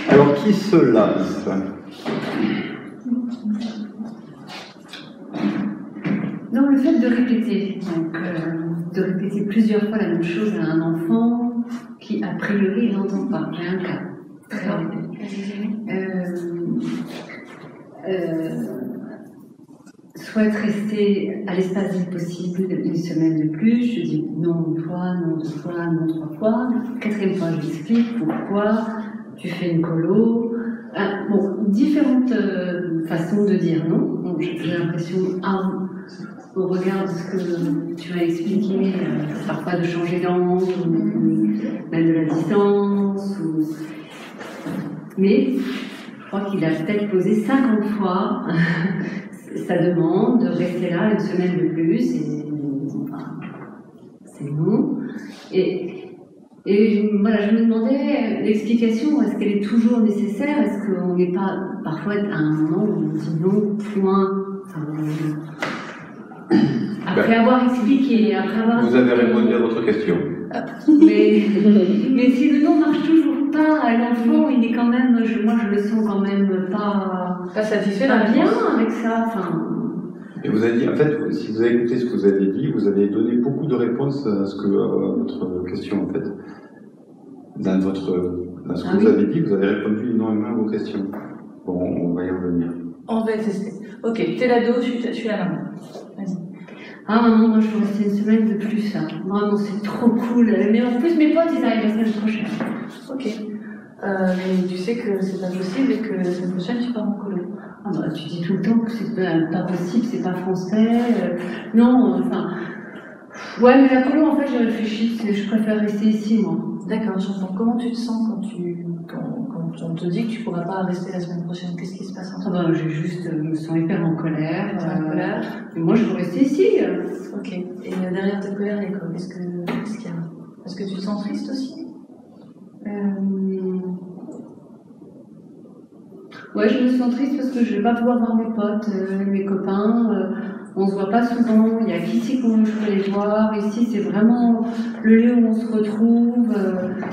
Alors, qui se lasse? Non, le fait de répéter, donc de répéter plusieurs fois la même chose à un enfant qui, a priori, il n'entend pas. J'ai un cas. Souhaite rester à l'espace du possible une semaine de plus. Je dis non une fois, non deux fois, non trois fois. Quatrième fois, je lui explique pourquoi. Tu fais une colo. Bon, différentes façons de dire non. Donc, j'ai l'impression, au regard de ce que tu m'as expliqué, parfois de changer d'angle, ou même de la distance. Mais je crois qu'il a peut-être posé 50 fois sa demande de rester là une semaine de plus, et enfin, c'est non. Et voilà, je me demandais l'explication, est-ce qu'elle est toujours nécessaire? Est-ce qu'on n'est pas parfois à un moment où on dit non, point, enfin, après avoir expliqué, après avoir... Vous avez répondu à votre question. Mais si le non marche toujours pas à l'enfant, il est quand même, moi je le sens quand même pas satisfait, pas bien avec ça. Enfin... Et vous avez dit, en fait, si vous avez écouté ce que vous avez dit, vous avez donné beaucoup de réponses à ce que votre question, en fait. Dans ce que vous avez dit, vous avez répondu énormément à vos questions. Bon, on va y revenir. On va tester. Ok, t'es l'ado, je suis la maman. Vas-y. Ah maman, moi je veux rester une semaine de plus. Hein. Vraiment, c'est trop cool. Mais en plus, mes potes, ils arrivent la semaine prochaine. Ok. Mais tu sais que c'est pas possible et que la semaine prochaine, tu pars en colo. Ah bah, tu dis tout le temps que c'est pas possible, c'est pas français. Non, enfin... Ouais, mais la colo, en fait, j'ai réfléchi. Je préfère rester ici, moi. D'accord, j'entends. Comment tu te sens quand on te dit que tu pourras pas rester la semaine prochaine? Qu'est-ce qui se passe en toi? Ah bah, je me sens hyper en colère. Mais moi, je veux rester ici. Ok. Et derrière ta colère, il y a quoi? Qu'est-ce qu'il y a? Est-ce que tu te sens triste aussi? Ouais, je me sens triste parce que je vais pas pouvoir voir mes potes, mes copains. On se voit pas souvent. Il y a qu'ici qu'on je peux les voir. Ici, c'est vraiment le lieu où on se retrouve.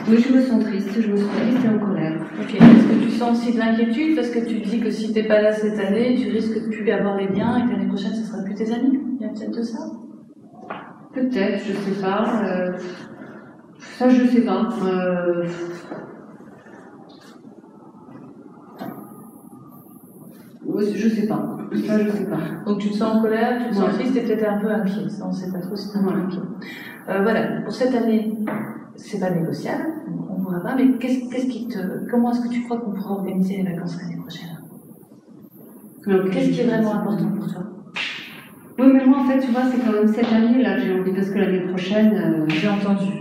Oui, je me sens triste. Je me sens triste et en colère. Ok. Est-ce que tu sens aussi de l'inquiétude parce que tu dis que si t'es pas là cette année, tu risques de plus avoir les liens et que l'année prochaine, ce sera plus tes amis? Il y a peut-être de ça? Peut-être, je sais pas. Ça, je sais pas. Je sais pas. Ça, je sais pas. Donc tu te sens en colère, tu te sens triste et peut-être un peu inquiet. Ça, on sait pas trop si t'es un peu inquiet. Voilà. Pour cette année, c'est pas négociable. On pourra pas. Mais comment est-ce que tu crois qu'on pourra organiser les vacances l'année prochaine? Qu'est-ce qui est vraiment important pour toi? Oui, mais moi, en fait, tu vois, c'est quand même cette année-là que j'ai envie, parce que l'année prochaine... J'ai entendu.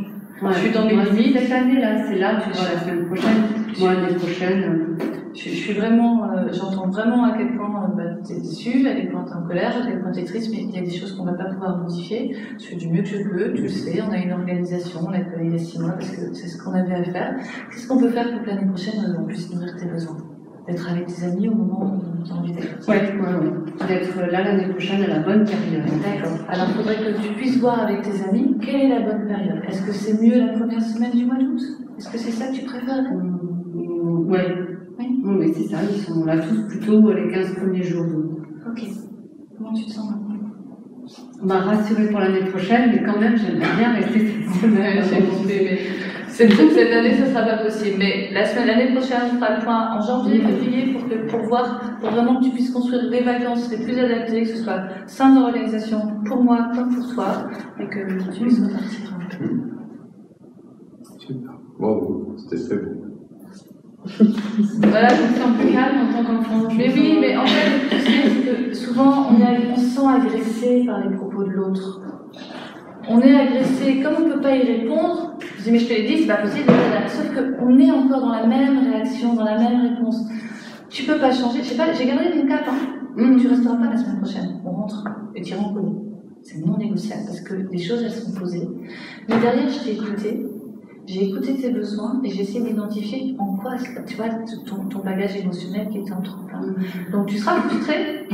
Ouais, je suis dans mes limites. Cette année-là, c'est là, tu vois, la semaine prochaine. Moi, l'année prochaine... Je suis vraiment... j'entends vraiment à quel point tu es déçue, à quel point tu es en colère, à quel point tu es triste, mais il y a des choses qu'on ne va pas pouvoir modifier. Je fais du mieux que je peux, tu le sais, on a une organisation, on l'a créée il y a 6 mois, parce que c'est ce qu'on avait à faire. Qu'est-ce qu'on peut faire pour que l'année prochaine, on puisse nourrir tes besoins? D'être avec tes amis au moment où tu as envie d'être. Ouais. D'être là l'année prochaine à la bonne période. D'accord. Alors, il faudrait que tu puisses voir avec tes amis quelle est la bonne période. Est-ce que c'est mieux la première semaine du mois d'août? Est-ce que c'est ça que tu préfères? Ouais. Oui, c'est ça. Ils sont là tous plutôt les 15 premiers jours d'août. Ok. Comment tu te sens maintenant? On m'a rassurée pour l'année prochaine, mais quand même, j'aimerais bien rester cette semaine. Cette année, ce ne sera pas possible. Mais l'année prochaine, on fera le point en janvier, février, pour vraiment que tu puisses construire des vacances les plus adaptées, que ce soit sain dans l'organisation pour moi comme pour toi, et que tu puisses repartir. Super. Wow, c'était très beau. Voilà, je me sens plus calme en tant qu'enfant. Mais oui, mais en fait, tu sais que souvent, on se sent agressé par les propos de l'autre. On est agressé, comme on ne peut pas y répondre, je dis mais je te l'ai dit, c'est pas possible, sauf qu'on est encore dans la même réaction, dans la même réponse. Tu peux pas changer, je sais pas, j'ai gardé une carte, hein. Tu resteras pas la semaine prochaine, on rentre et tu iras en colo. C'est non négociable parce que les choses elles sont posées. Mais derrière, je t'ai écouté, j'ai écouté tes besoins et j'ai essayé d'identifier en quoi, tu vois, ton bagage émotionnel qui était en trop plein. Donc tu seras frustré.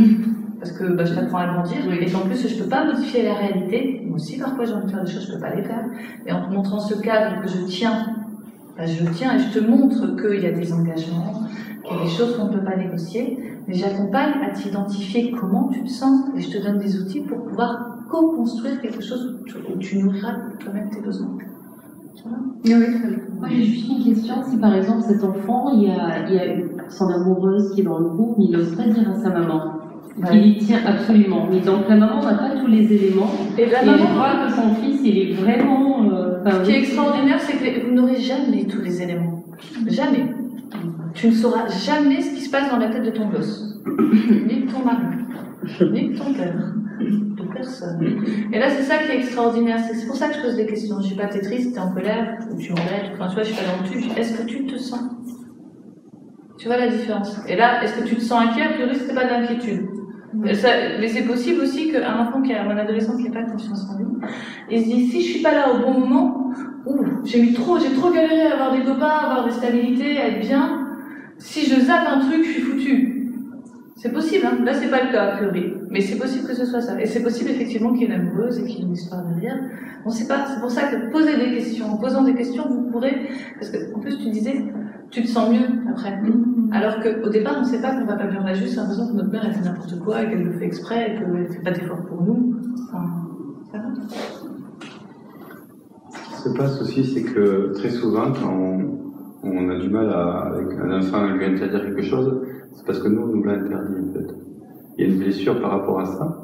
Parce que je t'apprends à grandir, et qu'en plus je peux pas modifier la réalité. Moi aussi parfois j'ai envie de faire des choses, je peux pas les faire. Et en te montrant ce cadre que je tiens bah, je tiens et je te montre qu'il y a des engagements, qu'il y a des choses qu'on ne peut pas négocier, mais j'accompagne à t'identifier comment tu te sens et je te donne des outils pour pouvoir co-construire quelque chose où tu nourriras toi-même tes besoins. Oui, très bien. Moi, j'ai juste une question. Si par exemple cet enfant, il y a son amoureuse qui est dans le groupe, mais il n'ose pas dire à sa maman. Ouais. Il y tient absolument. Mais donc la maman n'a pas tous les éléments. Et la Et maman, elle voit que son fils, il est vraiment. ce qui est extraordinaire, c'est que vous n'aurez jamais tous les éléments. Jamais. Tu ne sauras jamais ce qui se passe dans la tête de ton gosse. Ni de ton mari. Ni de ton père. De personne. Et là, c'est ça qui est extraordinaire. C'est pour ça que je pose des questions. Je ne suis pas triste, tu es en colère, ou tu m'embêtes. Enfin, tu vois, je suis pas dans le tube. Est-ce que tu te sens? Tu vois la différence? Et là, est-ce que tu te sens inquiet? A priori, c'était pas de l'inquiétude. Mais c'est possible aussi qu'un enfant un adolescent qui n'a pas de confiance en lui, il se dit, si je suis pas là au bon moment, j'ai trop galéré à avoir des copains, à avoir des stabilités, à être bien, si je zappe un truc, je suis foutu. C'est possible, hein. Là c'est pas le cas a priori, mais c'est possible que ce soit ça. Et c'est possible effectivement qu'il y ait une amoureuse et qu'il y ait une histoire derrière. On sait pas, c'est pour ça que poser des questions, en posant des questions, vous pourrez, parce que en plus tu disais, tu te sens mieux après. Alors qu'au départ, on ne sait pas qu'on va pas bien réagir, c'est l'impression que notre mère elle fait n'importe quoi et qu'elle le fait exprès et qu'elle ne fait pas d'effort pour nous. Enfin, ça va. Ce qui se passe aussi, c'est que très souvent, quand on a du mal avec un enfant à lui interdire quelque chose, c'est parce que nous, on nous l'a interdit en fait. Il y a une blessure par rapport à ça.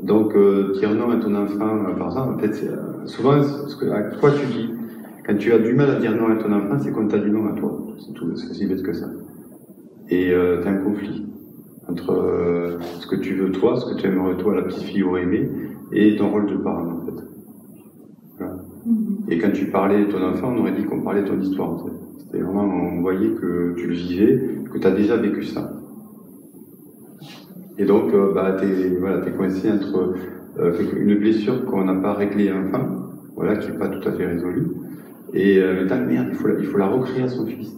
Donc, dire non à ton enfant, par exemple, en fait, c'est souvent ce que à toi tu dis. Quand tu as du mal à dire non à ton enfant, c'est qu'on t'a dit non à toi. C'est tout, c'est aussi bête que ça. Et tu as un conflit entre ce que tu veux toi, ce que tu aimerais toi, la petite fille aurait aimé, et ton rôle de parent en fait. Voilà. Et quand tu parlais de ton enfant, on aurait dit qu'on parlait de ton histoire en fait. C'était vraiment, on voyait que tu le vivais, que tu as déjà vécu ça. Et donc, t'es coincé entre une blessure qu'on n'a pas réglée enfant, voilà, qui n'est pas tout à fait résolue, et merde, il faut la recréer à son fils.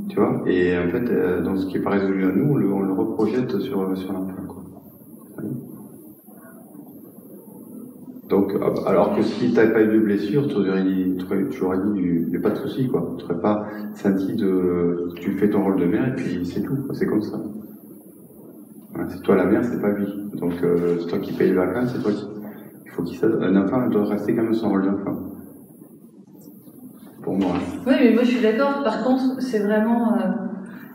Tu vois? Et en fait, dans ce qui n'est pas résolu à nous, on le reprojette sur l'enfant, quoi. Donc, alors que si tu n'avais pas eu de blessure, tu aurais dit, il n'y a pas de souci, quoi. Tu n'aurais pas senti tu fais ton rôle de mère et puis c'est tout, quoi. C'est comme ça. Voilà, c'est toi la mère, c'est pas lui. Donc, c'est toi qui paye les vacances, c'est toi qui. Il faut un enfant doit rester quand même son rôle d'enfant. Pour moi. Oui, mais moi je suis d'accord. Par contre, c'est vraiment.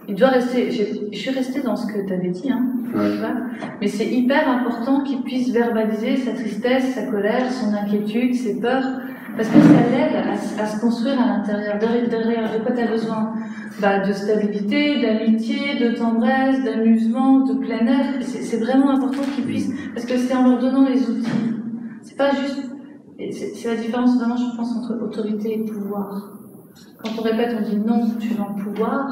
Il doit rester. Je suis restée dans ce que tu avais dit, hein. Ouais. Mais c'est hyper important qu'il puisse verbaliser sa tristesse, sa colère, son inquiétude, ses peurs, parce que ça l'aide à se construire à l'intérieur. Derrière, de quoi tu as besoin? De stabilité, d'amitié, de tendresse, d'amusement, de plein air. C'est vraiment important qu'ils puissent, parce que c'est en leur donnant les outils. C'est pas juste. C'est la différence vraiment, je pense, entre autorité et pouvoir. Quand on répète, on dit non, tu es dans le pouvoir.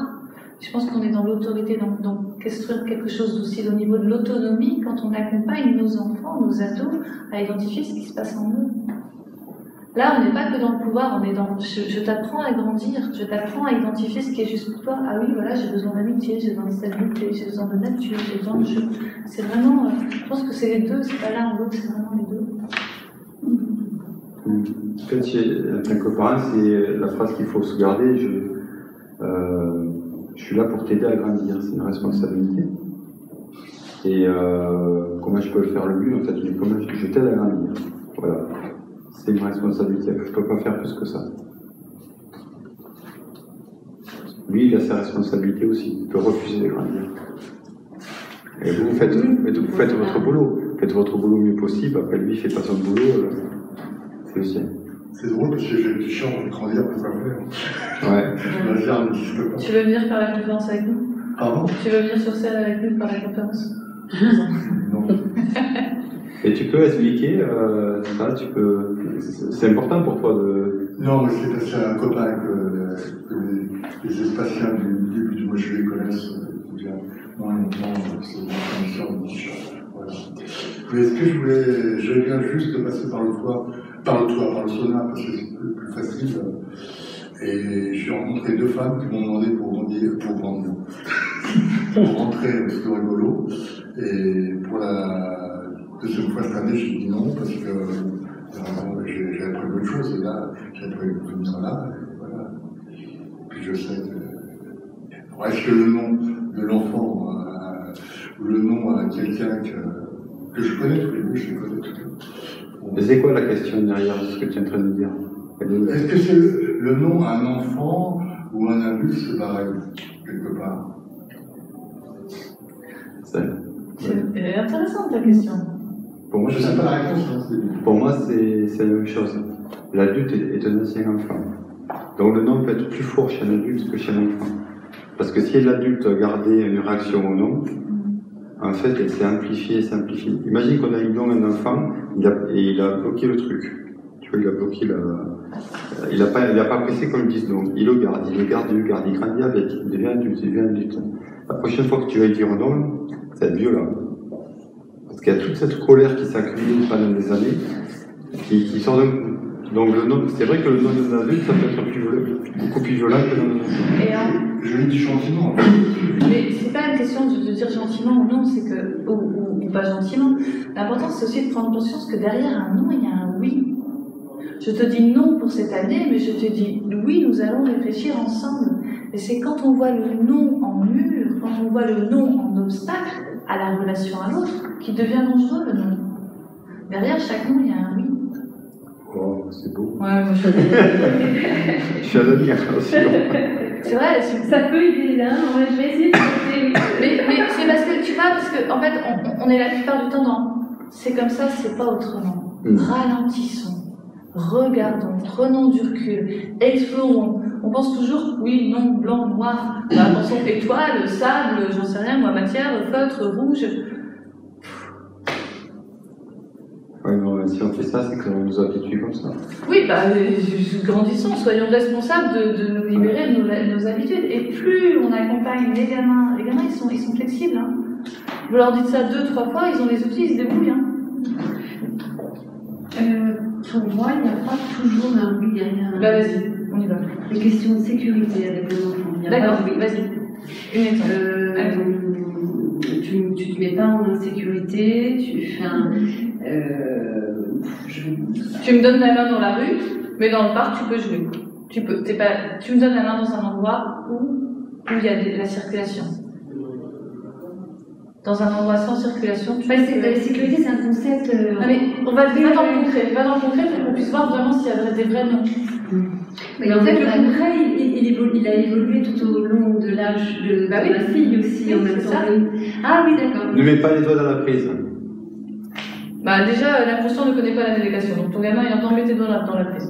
Je pense qu'on est dans l'autorité, donc construire quelque chose d'aussi au niveau de l'autonomie, quand on accompagne nos enfants, nos ados, à identifier ce qui se passe en eux. Là, on n'est pas que dans le pouvoir, on est dans je t'apprends à grandir, je t'apprends à identifier ce qui est juste pour toi. Ah oui, voilà, j'ai besoin d'amitié, j'ai besoin de stabilité, j'ai besoin de nature, j'ai besoin de jeu. C'est vraiment, je pense que c'est les deux, c'est pas l'un ou l'autre, c'est vraiment les deux. En fait, en tant que parent, c'est la phrase qu'il faut se garder. Je suis là pour t'aider à grandir, c'est une responsabilité. Et comment je peux le faire le mieux, en fait, comment je t'aide à grandir. Voilà, c'est une responsabilité, je ne peux pas faire plus que ça. Lui, il a sa responsabilité aussi, il peut refuser de grandir. Et vous faites votre boulot, faites votre boulot le mieux possible, après lui, il ne fait pas son boulot, c'est le sien. C'est drôle parce que j'ai du champ de grandir pour pas faire. Ouais. Tu veux venir faire la conférence avec nous? Pardon? Tu veux venir sur scène avec nous faire la conférence? Non. Et tu peux expliquer ça, c'est important pour toi de. Non, mais c'est parce qu'il y a un copain avec les Espaciens du début du mois je les connaissent. Moi, c'est une commission de t-shirt. Voilà. Mais ce que je viens juste de passer par le sauna, parce que c'est plus facile. Et j'ai rencontré deux femmes qui m'ont demandé pour rentrer, c'est rigolo. Et pour la deuxième fois cette année, j'ai dit non, parce que j'avais prévu autre chose, et là, j'avais prévu de venir là. voilà. Puis je sais que... Alors, est-ce que le nom de l'enfant, ou le nom à quelqu'un que je connais tous les deux, je les connais tous les deux. Mais c'est quoi la question derrière ce que tu es en train de dire? Est-ce que c'est le nom à un enfant ou un adulte, c'est pareil, quelque part? C'est intéressant ta question. Pour moi, Je ne sais pas la réponse. Hein, pour moi, c'est la même chose. L'adulte est un ancien enfant. Donc le nom peut être plus fort chez un adulte que chez un enfant. Parce que si l'adulte gardait une réaction au nom, en fait, elle s'est amplifiée. Imagine qu'on a eu nom à un enfant, il a bloqué le truc. Tu vois, il a bloqué il n'a pas apprécié qu'on lui dise non. Il le garde, il grandit avec, il devient adulte. La prochaine fois que tu vas lui dire non, ça va être violent. Parce qu'il y a toute cette colère qui s'accumule pendant des années, qui sort d'un coup. Donc le nom, c'est vrai que le nom d'un adulte, ça peut être beaucoup plus violent que dans un enfant. Je lui dis gentiment. En fait. Mais c'est pas une question de dire gentiment ou non, c'est que ou pas gentiment. L'important c'est aussi de prendre conscience que derrière un non, il y a un oui. Je te dis non pour cette année, mais je te dis oui, nous allons réfléchir ensemble. Et c'est quand on voit le non en mur, quand on voit le non en obstacle à la relation à l'autre, qui devient dangereux le non. Derrière chaque non, il y a un oui. Oh, c'est beau. Ouais, moi je suis à l'admiration. C'est vrai, ça peut aider là, je vais essayer de mais c'est parce que tu vois, parce qu'en fait, on est la plupart du temps dans c'est comme ça, c'est pas autrement. Ralentissons, regardons, prenons du recul, explorons. On pense toujours, oui, non, blanc, noir, bah, attention, étoile, sable, j'en sais rien, moi, matière, feutre, rouge. Oui, non, si on fait ça, c'est qu'on nous habitue comme ça. Oui, bah, grandissons, soyons responsables de nous libérer de nos habitudes. Et plus on accompagne les gamins ils sont flexibles. Hein. Vous leur dites ça 2-3 fois, ils ont les outils, ils se débrouillent. Hein. Pour moi, il n'y a pas toujours un oui derrière. Bah vas-y, on y va. Les questions de sécurité avec les enfants. D'accord, oui, vas-y. Une exemple. Tu ne te mets pas en insécurité, tu fais un... Tu me donnes la main dans la rue, mais dans le parc, tu peux jouer. Tu me donnes la main dans un endroit où il y a la circulation. Dans un endroit sans circulation, tu la sécurité, c'est un concept... mais on va dans le concret pour qu'on puisse voir vraiment s'il y a des vrais noms. Mais en fait, le concret, il a évolué tout au long de l'âge de ma fille aussi, oui, en même temps. Ah oui, d'accord. Ne mets pas les doigts dans la prise. Bah déjà, l'inconscient ne connaît pas la navigation, donc ton gamin, il entend mettre tes doigts dans la prise.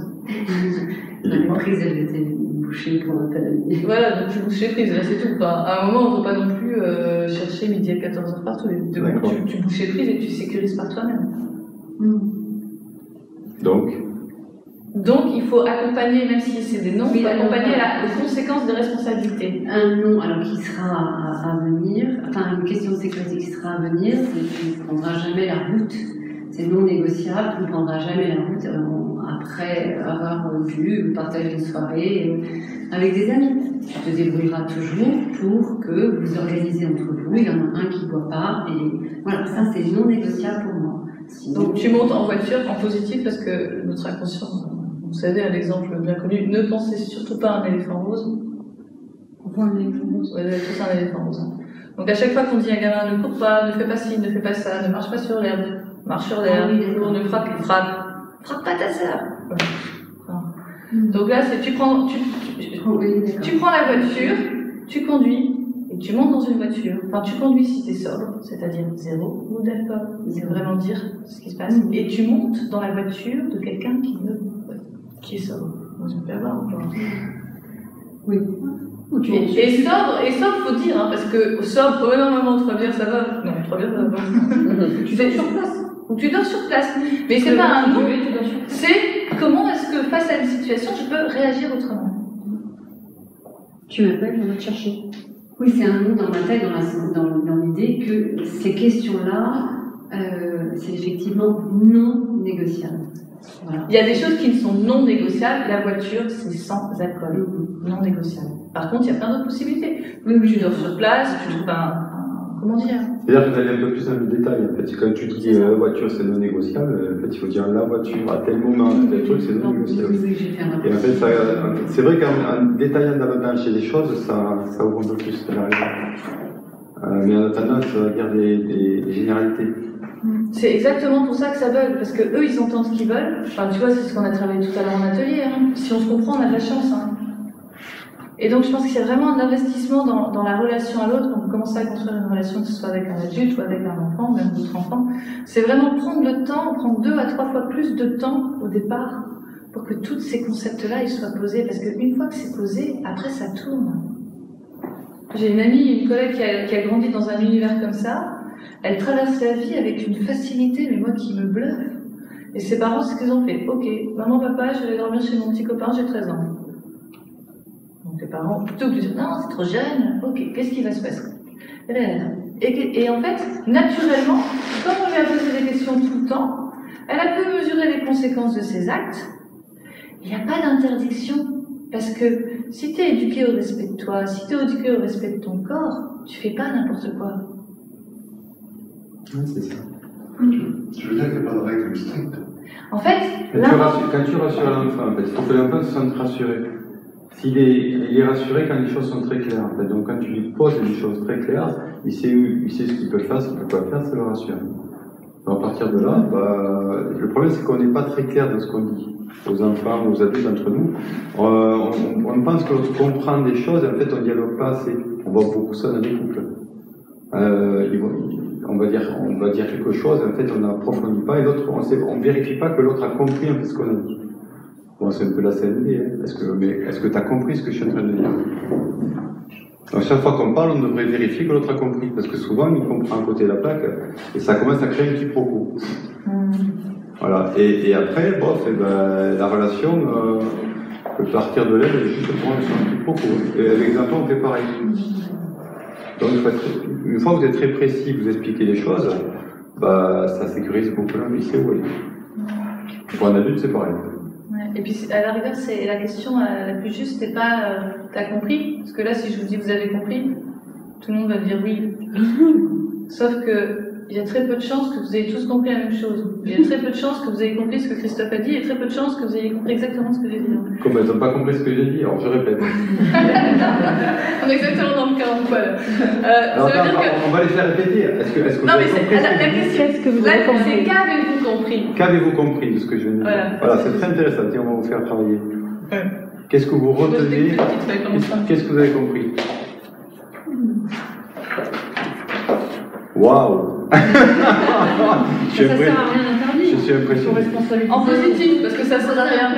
La prise, elle était bouchée pour un tel. Voilà, donc tu bouches les prises, là c'est tout. Enfin, à un moment, on ne peut pas non plus chercher midi à 14h partout. Tu bouches les prises et tu sécurises par toi-même. Donc, il faut accompagner, même si c'est des noms, il faut accompagner aux conséquences des responsabilités. Un nom, alors qui sera à venir, enfin une question de sécurité qui sera à venir, c'est qu'il ne prendra jamais la route. C'est non négociable, tu ne prendras jamais la route après avoir vu ou partagé une soirée avec des amis. Tu te débrouilleras toujours pour que vous organisez entre vous, il y en a un qui ne boit pas, et voilà, ça c'est non négociable pour moi. Sinon, donc tu montes en voiture en positif parce que notre inconscient, vous savez, un exemple bien connu, ne pensez surtout pas à un éléphant rose. Pourquoi un éléphant rose? Vous avez tous un éléphant rose. Donc à chaque fois qu'on dit à un gamin ne cours pas, ne fais pas ci, ne fais pas ça, ne marche pas sur l'herbe, marche sur l'herbe, ne frappe pas ta sœur. Donc là, tu prends la voiture, tu conduis, et tu montes dans une voiture. Enfin, tu conduis si tu es sobre, c'est-à-dire 0 ou d'alcool. C'est vraiment dire ce qui se passe. Et tu montes dans la voiture de quelqu'un qui est sobre. Moi, je me fais avoir encore. Oui. Et sobre, faut dire, hein, parce que sobre, oh non, maman, tu vas bien, ça va. Non, tu vas bien, ça va. Tu dors sur place. Donc tu dors sur place. Mais c'est pas un nom, c'est comment est-ce que face à une situation, je peux réagir autrement. Tu m'appelles, je vais te chercher. Oui, c'est un nom dans ma tête, dans l'idée que ces questions-là, c'est effectivement non négociable. Voilà. Il y a des choses qui ne sont non négociables. La voiture, c'est sans alcool, non négociable. Par contre, il y a plein d'autres possibilités. Tu dors sur place, tu trouves un comment dire? C'est-à-dire que vous allez un peu plus dans le détail. En fait, quand tu dis voiture, c'est non négociable, en fait, il faut dire la voiture à tel moment, tel truc, c'est non négociable. Et en fait, c'est vrai qu'en détaillant davantage les choses, ça ouvre un peu plus la raison. Mais on a tendance à dire des généralités. C'est exactement pour ça que ça bug, parce que eux, ils entendent ce qu'ils veulent. Enfin, tu vois, c'est ce qu'on a travaillé tout à l'heure en atelier. Hein. Si on se comprend, on a de la chance. Hein. Et donc, je pense qu'il y a vraiment un investissement dans la relation à l'autre. Quand vous commencez à construire une relation, que ce soit avec un adulte ou avec un enfant, même d'autres enfants, c'est vraiment prendre le temps, prendre 2 à 3 fois plus de temps au départ pour que tous ces concepts-là ils soient posés. Parce qu'une fois que c'est posé, après, ça tourne. J'ai une amie, une collègue qui a grandi dans un univers comme ça. Elle traverse la vie avec une facilité, mais moi qui me bluffe. Et ses parents, c'est ce qu'ils ont fait. Ok, maman, papa, je vais dormir chez mon petit copain, j'ai 13 ans. Donc les parents, plutôt que de dire non, c'est trop jeune, ok, qu'est-ce qui va se passer? Et en fait, naturellement, comme on lui a posé des questions tout le temps, elle a pu mesurer les conséquences de ses actes. Il n'y a pas d'interdiction. Parce que si tu es éduqué au respect de toi, si tu es éduqué au respect de ton corps, tu fais pas n'importe quoi. Oui, c'est ça. Je veux dire qu'il n'y a pas de règle stricte. En fait, quand tu rassures l'enfant, en fait, il faut que l'enfant se sente rassuré. Il est rassuré quand les choses sont très claires. En fait. Donc quand tu lui poses des choses très claires, il sait ce qu'il peut faire, ce qu'il ne peut pas faire, ça le rassure. Donc, à partir de là, le problème c'est qu'on n'est pas très clair dans ce qu'on dit aux enfants, aux adultes entre nous. On pense que l'on comprend des choses, en fait on ne dialogue pas assez. On voit beaucoup ça dans les couples. On va dire quelque chose, en fait on n'approfondit pas et l'autre, on ne vérifie pas que l'autre a compris un peu ce qu'on a dit. Bon, c'est un peu la CND, hein. Est-ce que tu as compris ce que je suis en train de dire? Donc chaque fois qu'on parle, on devrait vérifier que l'autre a compris, parce que souvent il comprend à côté de la plaque et ça commence à créer un quiproquo. Voilà. Et après, la relation peut partir de l'aile juste pour un quiproquo. Et avec les enfants, on fait pareil. Donc une fois que vous êtes très précis, vous expliquez les choses, ça sécurise beaucoup l'ambition. Oui. Pour un adulte, c'est pareil. Ouais. Et puis à la rigueur, c'est la question la plus juste, c'est pas t'as compris? Parce que là, si je vous dis vous avez compris, tout le monde va me dire oui. Sauf que il y a très peu de chances que vous ayez tous compris la même chose. Il y a très peu de chances que vous ayez compris ce que Christophe a dit et très peu de chances que vous ayez compris exactement ce que j'ai dit. Comme elles n'ont pas compris ce que j'ai dit, alors je répète. On est exactement dans le cas en poil. On va les faire répéter. Est-ce que non, vous mais avez compris la question, qu'est-ce que vous avez compris? C'est qu'avez-vous compris? Qu'avez-vous compris de ce que je viens de dire? Voilà, c'est très intéressant. Tiens, on va vous faire travailler. Ouais. Qu'est-ce que vous retenez? Qu'est-ce que vous avez compris? Waouh! Ça sert à rien d'interdire. Je suis impressionné. En positif, parce que ça sert à rien.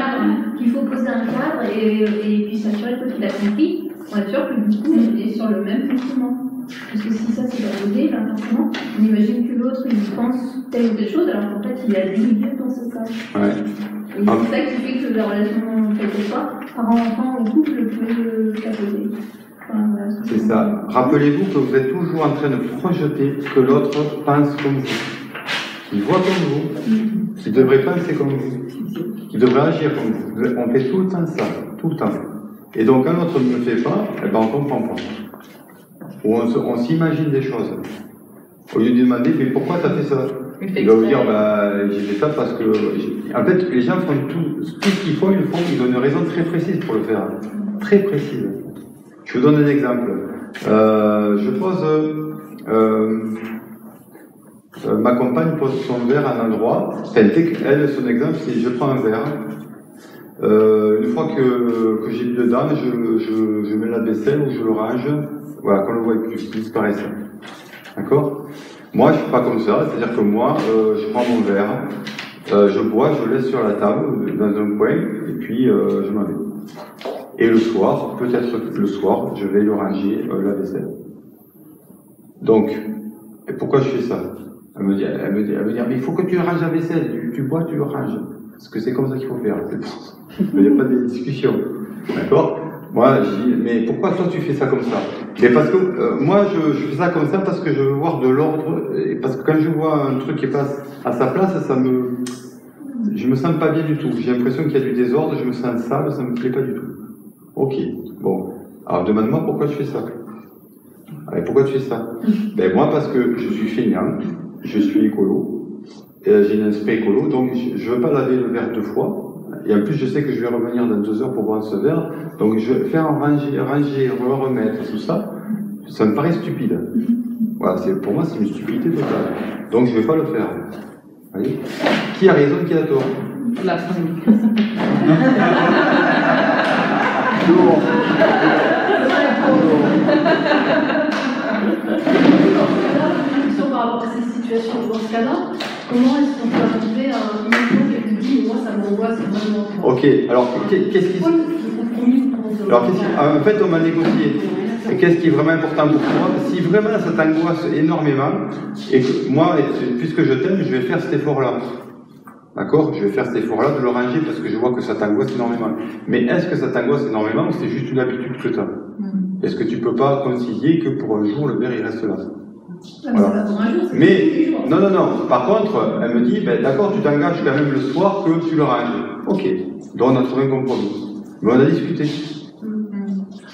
Il faut poser un cadre et puis s'assurer que tu as compris, pour être sûr que du coup on est sur le même fonctionnement. Parce que si ça c'est pas posé, forcément, on imagine que l'autre il pense telle ou telle chose alors qu'en fait il a dit de penser ça. Ouais. Et c'est ça qui fait que la relation, quelquefois, parent-enfant ou couple peut s'apposer. C'est ça. Rappelez-vous que vous êtes toujours en train de projeter que l'autre pense comme vous, qu'il voit comme vous, qu'il devrait penser comme vous, qu'il devrait agir comme vous. On fait tout le temps ça, tout le temps. Et donc quand l'autre ne le fait pas, on ne comprend pas. Ou on s'imagine des choses. Au lieu de demander, mais pourquoi tu as fait ça? Il va vous dire, j'ai fait ça parce que... En fait, les gens font tout ce qu'ils font, ils ont une raison très précise pour le faire. Très précise. Je vous donne un exemple. Je pose... ma compagne pose son verre à un endroit. Elle, son exemple, c'est je prends un verre. Une fois que j'ai mis dedans, je mets la vaisselle ou je le range. Voilà, qu'on le voit plus, qu'il disparaisse. D'accord? Moi, je ne suis pas comme ça. C'est-à-dire que moi, je prends mon verre, je bois, je le laisse sur la table, dans un coin, et puis je m'en vais. Et le soir, peut-être le soir, je vais le ranger la vaisselle. Donc, et pourquoi je fais ça? Elle me dit, mais il faut que tu ranges la vaisselle, tu bois, tu le ranges. Parce que c'est comme ça qu'il faut faire. Il n'y a pas de discussion. D'accord? Moi, je dis, mais pourquoi toi tu fais ça comme ça? Mais parce que moi, je fais ça comme ça parce que je veux voir de l'ordre, et parce que quand je vois un truc qui passe à sa place, je me sens pas bien du tout. J'ai l'impression qu'il y a du désordre, je me sens sale, ça me plaît pas du tout. Ok, bon. Alors demande-moi pourquoi je fais ça. Et pourquoi tu fais ça? Ben moi, parce que je suis feignant, je suis écolo, et j'ai une esprit écolo, donc je ne veux pas laver le verre 2 fois. Et en plus, je sais que je vais revenir dans 2 heures pour boire ce verre, donc je vais faire ranger, le remettre, tout ça. Ça me paraît stupide. Voilà, pour moi, c'est une stupidité totale. Donc je ne vais pas le faire. Vous voyez? Qui a raison, qui a tort? La fin. Par rapport à ces situations, dans ce cas-là, comment est-ce qu'on peut arriver à une chose qui te dit, moi ça m'angoisse vraiment? Ok, alors qu'est-ce qui... Alors, en fait, on m'a négocié. Et qu'est-ce qui est vraiment important pour toi? Si vraiment ça t'angoisse énormément, et que moi, puisque je t'aime, je vais faire cet effort-là. D'accord? Je vais faire cet effort-là de le ranger parce que je vois que ça t'angoisse énormément. Mais est-ce que ça t'angoisse énormément ou c'est juste une habitude que tu as? Est-ce que tu peux pas concilier que pour un jour, le verre, il reste là? Voilà. Mais, non. Par contre, elle me dit, ben, d'accord, tu t'engages quand même le soir que tu le ranges. Ok. Donc on a trouvé un compromis. Mais on a discuté.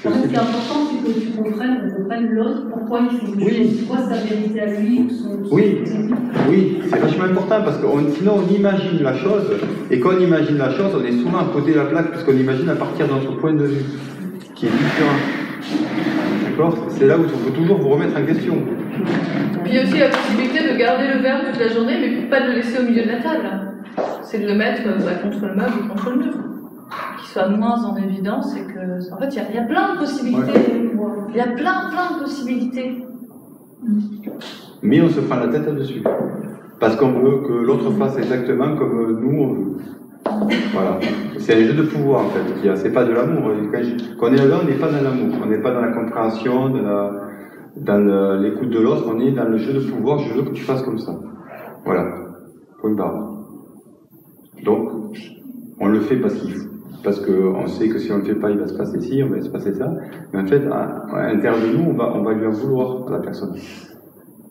En fait, ce qui est important, c'est que tu comprennes l'autre, pourquoi il fait des choses, quoi sa vérité à lui, ou son... Oui, c'est vachement important parce que sinon on imagine la chose, et quand on imagine la chose, on est souvent à côté de la plaque puisqu'on imagine à partir de notre point de vue, qui est différent. D'accord? C'est là où il faut toujours vous remettre en question. Puis il y a aussi la possibilité de garder le verre toute la journée, mais pas de le laisser au milieu de la table. C'est de le mettre contre le meuble ou contre le mur. Qu'il soit moins en évidence et que... En fait, il y a plein de possibilités. Ouais. Il y a plein de possibilités. Mais on se prend la tête là-dessus. Parce qu'on veut que l'autre fasse exactement comme nous on veut. Voilà. C'est un jeu de pouvoir en fait. C'est pas de l'amour. Quand on est là, on n'est pas dans l'amour. On n'est pas dans la compréhension, dans l'écoute de l'autre. On est dans le jeu de pouvoir. Je veux que tu fasses comme ça. Voilà. Point barre. Donc, on le fait parce qu'on sait que si on ne le fait pas, il va se passer ci, on va se passer ça. Mais en fait, à l'intérieur de nous, on va lui en vouloir à la personne.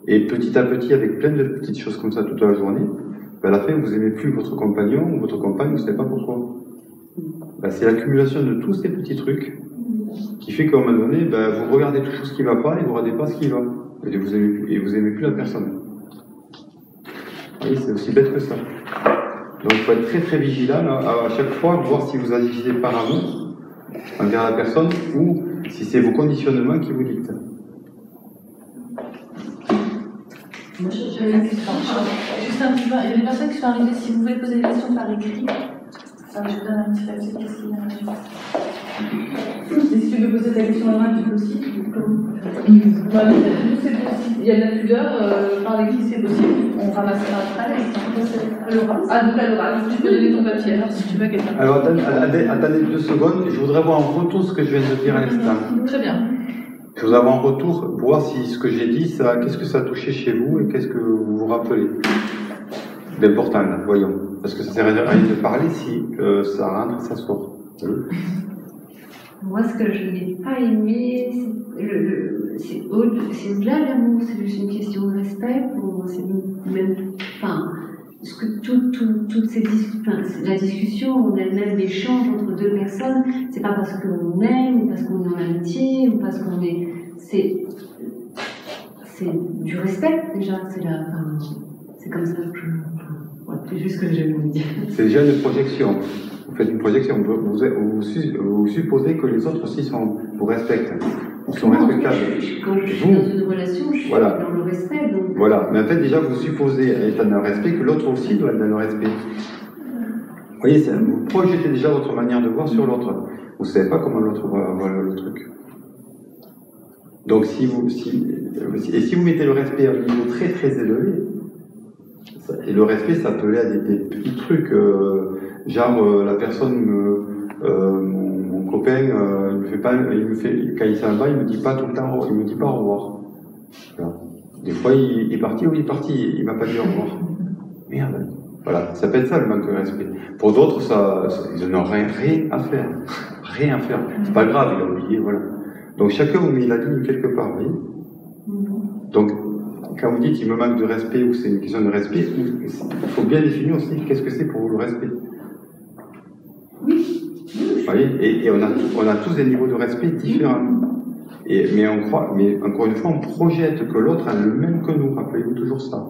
Et petit à petit, avec plein de petites choses comme ça toute la journée, à la fin, vous n'aimez plus votre compagnon ou votre compagne, vous ne savez pas pourquoi. C'est l'accumulation de tous ces petits trucs qui fait qu'à un moment donné, vous regardez toujours ce qui ne va pas et vous ne regardez pas ce qui va. Et vous n'aimez plus la personne. Et c'est aussi bête que ça. Donc il faut être très très vigilant à chaque fois, voir si vous agissez par amour envers la personne ou si c'est vos conditionnements qui vous dictent. Moi, j'avais une question. Juste un petit peu, il y a des personnes qui sont arrivées, si vous voulez poser des questions par écrit, je vous donne un petit papier ici. Et si tu veux poser ta question à moi, tu peux aussi. Voilà, nous c'est possible. Il y a de la pudeur, par l'écrit c'est possible. On ramassera après. À l'oral. Ah, donc à l'oral. Tu peux donner ton papier alors si tu veux à quelqu'un. Alors attendez 2 secondes, je voudrais voir en retour ce que je viens de dire à l'instant. Très bien. Je voudrais avoir en retour pour voir si ce que j'ai dit, qu'est-ce que ça a touché chez vous et qu'est-ce que vous vous rappelez d'important, là, voyons. Parce que ça sert à rien de parler si ça rentre, ça sort. Moi, ce que je n'ai pas aimé, c'est au-delà de l'amour, c'est juste une question de respect. Toutes ces la discussion en elle-même, l'échange entre 2 personnes, c'est pas parce qu'on aime, ou parce qu'on est en amitié, ou parce qu'on est. C'est du respect déjà. C'est comme ça que c'est juste ce que j'ai voulu dire. C'est déjà une projection. Vous faites une projection. Vous supposez que les autres aussi vous respectent. Ils sont respectables. Quand je suis dans une relation, je suis dans le respect. Donc... Voilà. Mais en fait, déjà, vous supposez être dans le respect que l'autre aussi doit être dans le respect. Vous voyez, vous projetez déjà votre manière de voir sur l'autre. Vous ne savez pas comment l'autre va voir le truc. Donc, si vous mettez le respect à un niveau très très élevé, et le respect, ça peut aller à des petits trucs, genre la personne, mon copain, quand il s'en va, il me dit pas tout le temps, il me dit pas au revoir. Voilà. Des fois, il est parti, il m'a pas dit au revoir. Merde. Voilà, ça peut être ça le manque de respect. Pour d'autres, ils n'ont rien à faire. Rien à faire. C'est pas grave, il a oublié, voilà. Donc chacun vous met la ligne quelque part, vous voyez. Donc, quand vous dites il me manque de respect ou c'est une question de respect, il faut bien définir aussi qu'est-ce que c'est pour vous le respect. Oui. Vous voyez, et on a tous des niveaux de respect différents. mais encore une fois, on projette que l'autre a le même que nous. Rappelez-vous toujours ça.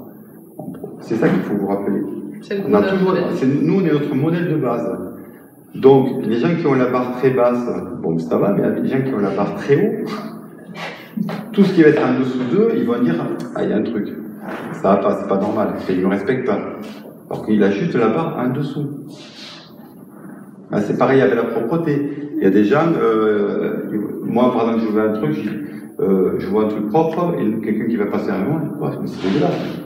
C'est ça qu'il faut vous rappeler. Nous, on est notre modèle de base. Donc, les gens qui ont la barre très basse, bon, ça va, mais les gens qui ont la barre très haut, tout ce qui va être en dessous d'eux, ils vont dire « Ah, il y a un truc. Ça va pas, c'est pas normal. Il ne me respecte pas. » Alors qu'il a juste la barre en dessous. Ben, c'est pareil avec la propreté. Il y a des gens, moi, par exemple, je vois un truc, je vois un truc propre, et quelqu'un qui va passer un moment, ouais, c'est dégueulasse.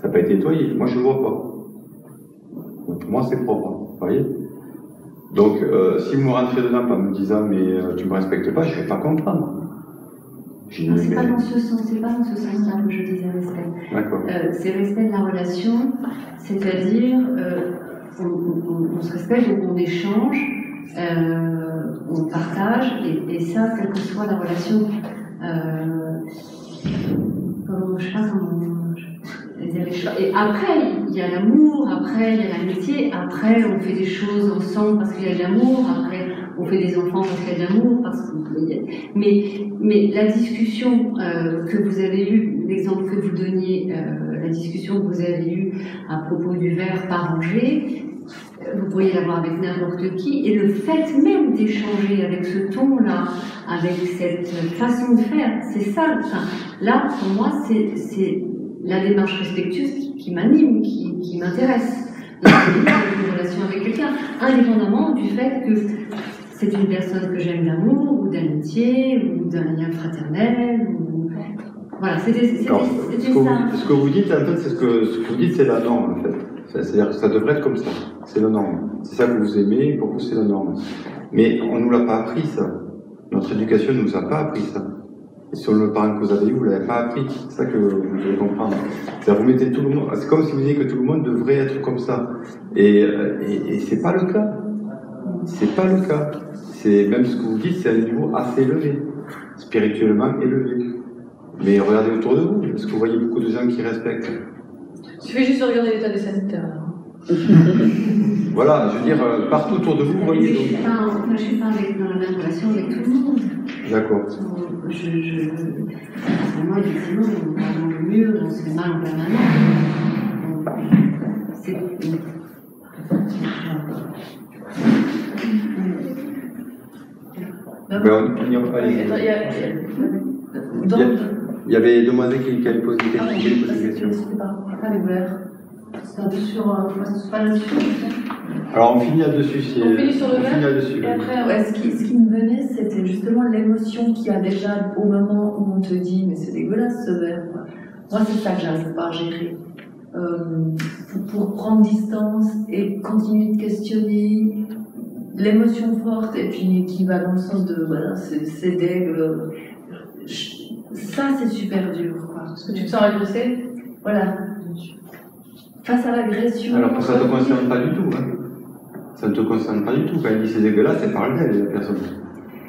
Ça n'a pas été nettoyé. Moi, je ne le vois pas. Donc, pour moi, c'est propre. Vous voyez? Donc, si vous me rentrez dedans en me disant, mais tu ne me respectes pas, je ne vais pas comprendre. Non, c'est pas dans ce sens, c'est pas dans ce sens-là que je disais respect. D'accord. C'est respect de la relation, c'est-à-dire on se respecte, donc on échange, on partage, et ça, quelle que soit la relation. Je sais pas comment dire les choses. Et après, il y a l'amour, après, il y a l'amitié, après, on fait des choses ensemble parce qu'il y a de l'amour, après, on fait des enfants parce qu'il y a de l'amour, mais la discussion que vous avez eue, l'exemple que vous donniez, la discussion que vous avez eue à propos du verre pas rangé, vous pourriez l'avoir avec n'importe qui, et le fait même d'échanger avec ce ton-là, avec cette façon de faire, c'est ça. Enfin, là, pour moi, c'est la démarche respectueuse qui m'anime, qui m'intéresse. Une relation avec quelqu'un, indépendamment du fait que c'est une personne que j'aime d'amour, ou d'amitié, ou d'un lien fraternel, ou... Voilà, c'était ça. Ce que vous dites, en fait, ce que vous dites, c'est la norme, en fait. C'est-à-dire que ça devrait être comme ça. C'est la norme. C'est ça que vous aimez, pour vous, c'est la norme. Mais on ne nous l'a pas appris, ça. Notre éducation ne nous a pas appris ça. Et sur le parent que vous avez eu, vous ne l'avez pas appris. C'est ça que vous devez comprendre. C'est-à-dire, vous mettez tout le monde. C'est comme si vous disiez que tout le monde devrait être comme ça. Et c'est pas le cas. C'est pas le cas. C'est même ce que vous dites, c'est à un niveau assez élevé, spirituellement élevé. Mais regardez autour de vous. Est-ce que vous voyez beaucoup de gens qui respectent? Il suffit juste de regarder l'état des sanitaires. Voilà, je veux dire, partout autour de vous, vous voyez. Je ne suis pas dans la même relation avec tout le monde. D'accord. Pour moi, effectivement, on va dans le mur, on se fait mal en permanence. Il y avait Demoiselle qui avait posé des questions. Pas le verre. C'est pas là-dessus. Alors on finit là-dessus. On finit sur le verre. Et après, ouais, ce qui me venait, c'était justement l'émotion qu'il y a déjà au moment où on te dit mais c'est dégueulasse ce verre. Moi, c'est ça que j'arrive pas à gérer. Pour prendre distance et continuer de questionner l'émotion forte et puis qui va dans le sens de voilà, c'est dégueu. Ça, c'est super dur. Parce que tu te sens agressé. Voilà. Face à l'agression. Alors que ça ne te concerne pas du tout. Hein. Ça ne te concerne pas du tout. Quand elle dit c'est dégueulasse, elle parle d'elle, la personne.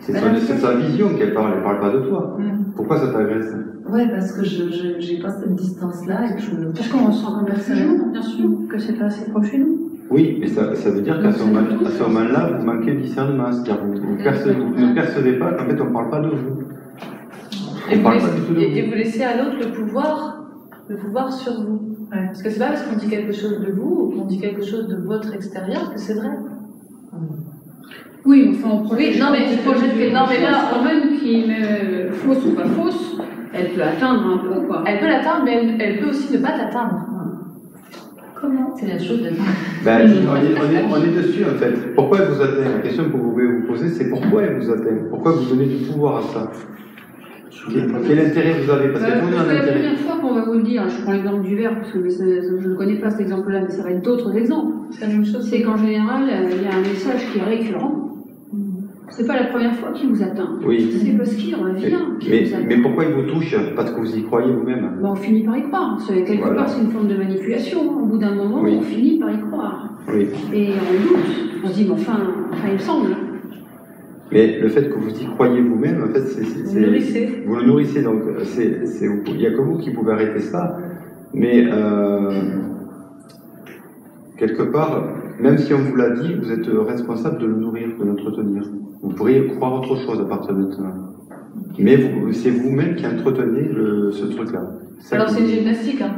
C'est sa vision qu'elle parle, elle ne parle pas de toi. Pourquoi ça t'agresse? Ouais, parce que j'ai pas cette distance-là et que je me... Parce qu'on ressent comme personnellement, bien sûr, que c'est pas assez proche chez nous. Oui, mais ça veut dire qu'à ce moment-là, vous manquez de discernement. C'est-à-dire que vous ne percevez pas qu'en fait on ne parle pas de vous. Et vous laissez à l'autre le pouvoir sur vous. Ouais. Parce que c'est pas parce qu'on dit quelque chose de vous ou qu'on dit quelque chose de votre extérieur que c'est vrai. Oui, enfin on projette. Oui, non mais là, même qui est fausse ou pas fausse, elle peut atteindre un peu quoi. Elle peut l'atteindre, mais elle peut aussi ne pas t'atteindre. Comment? C'est la chose de... Ben, on est dessus en fait. Pourquoi elle vous atteint? La question que vous pouvez vous poser, c'est pourquoi elle vous atteint? Pourquoi vous donnez du pouvoir à ça? Quel intérêt vous avez? Parce que c'est la première fois qu'on va vous le dire. Je prends l'exemple du verre, parce que je ne connais pas cet exemple-là, mais ça va être d'autres exemples. C'est la même chose. C'est qu'en général, il y a un message qui est récurrent. C'est pas la première fois qu'il vous atteint. Oui. C'est parce qu'il revient. Mais pourquoi il vous touche? Parce que vous y croyez vous-même. Ben, on finit par y croire. Quelque part, c'est une forme de manipulation. Au bout d'un moment, on finit par y croire. Oui. Et on doute. On se dit, mais enfin, il me semble. Mais le fait que vous y croyez vous-même, en fait, vous le nourrissez. Donc, il n'y a que vous qui pouvez arrêter ça. Mais quelque part, même si on vous l'a dit, vous êtes responsable de le nourrir, de l'entretenir. Vous pourriez croire autre chose à partir de maintenant. Mais c'est vous-même qui entretenez ce truc-là. Alors c'est une gymnastique, hein.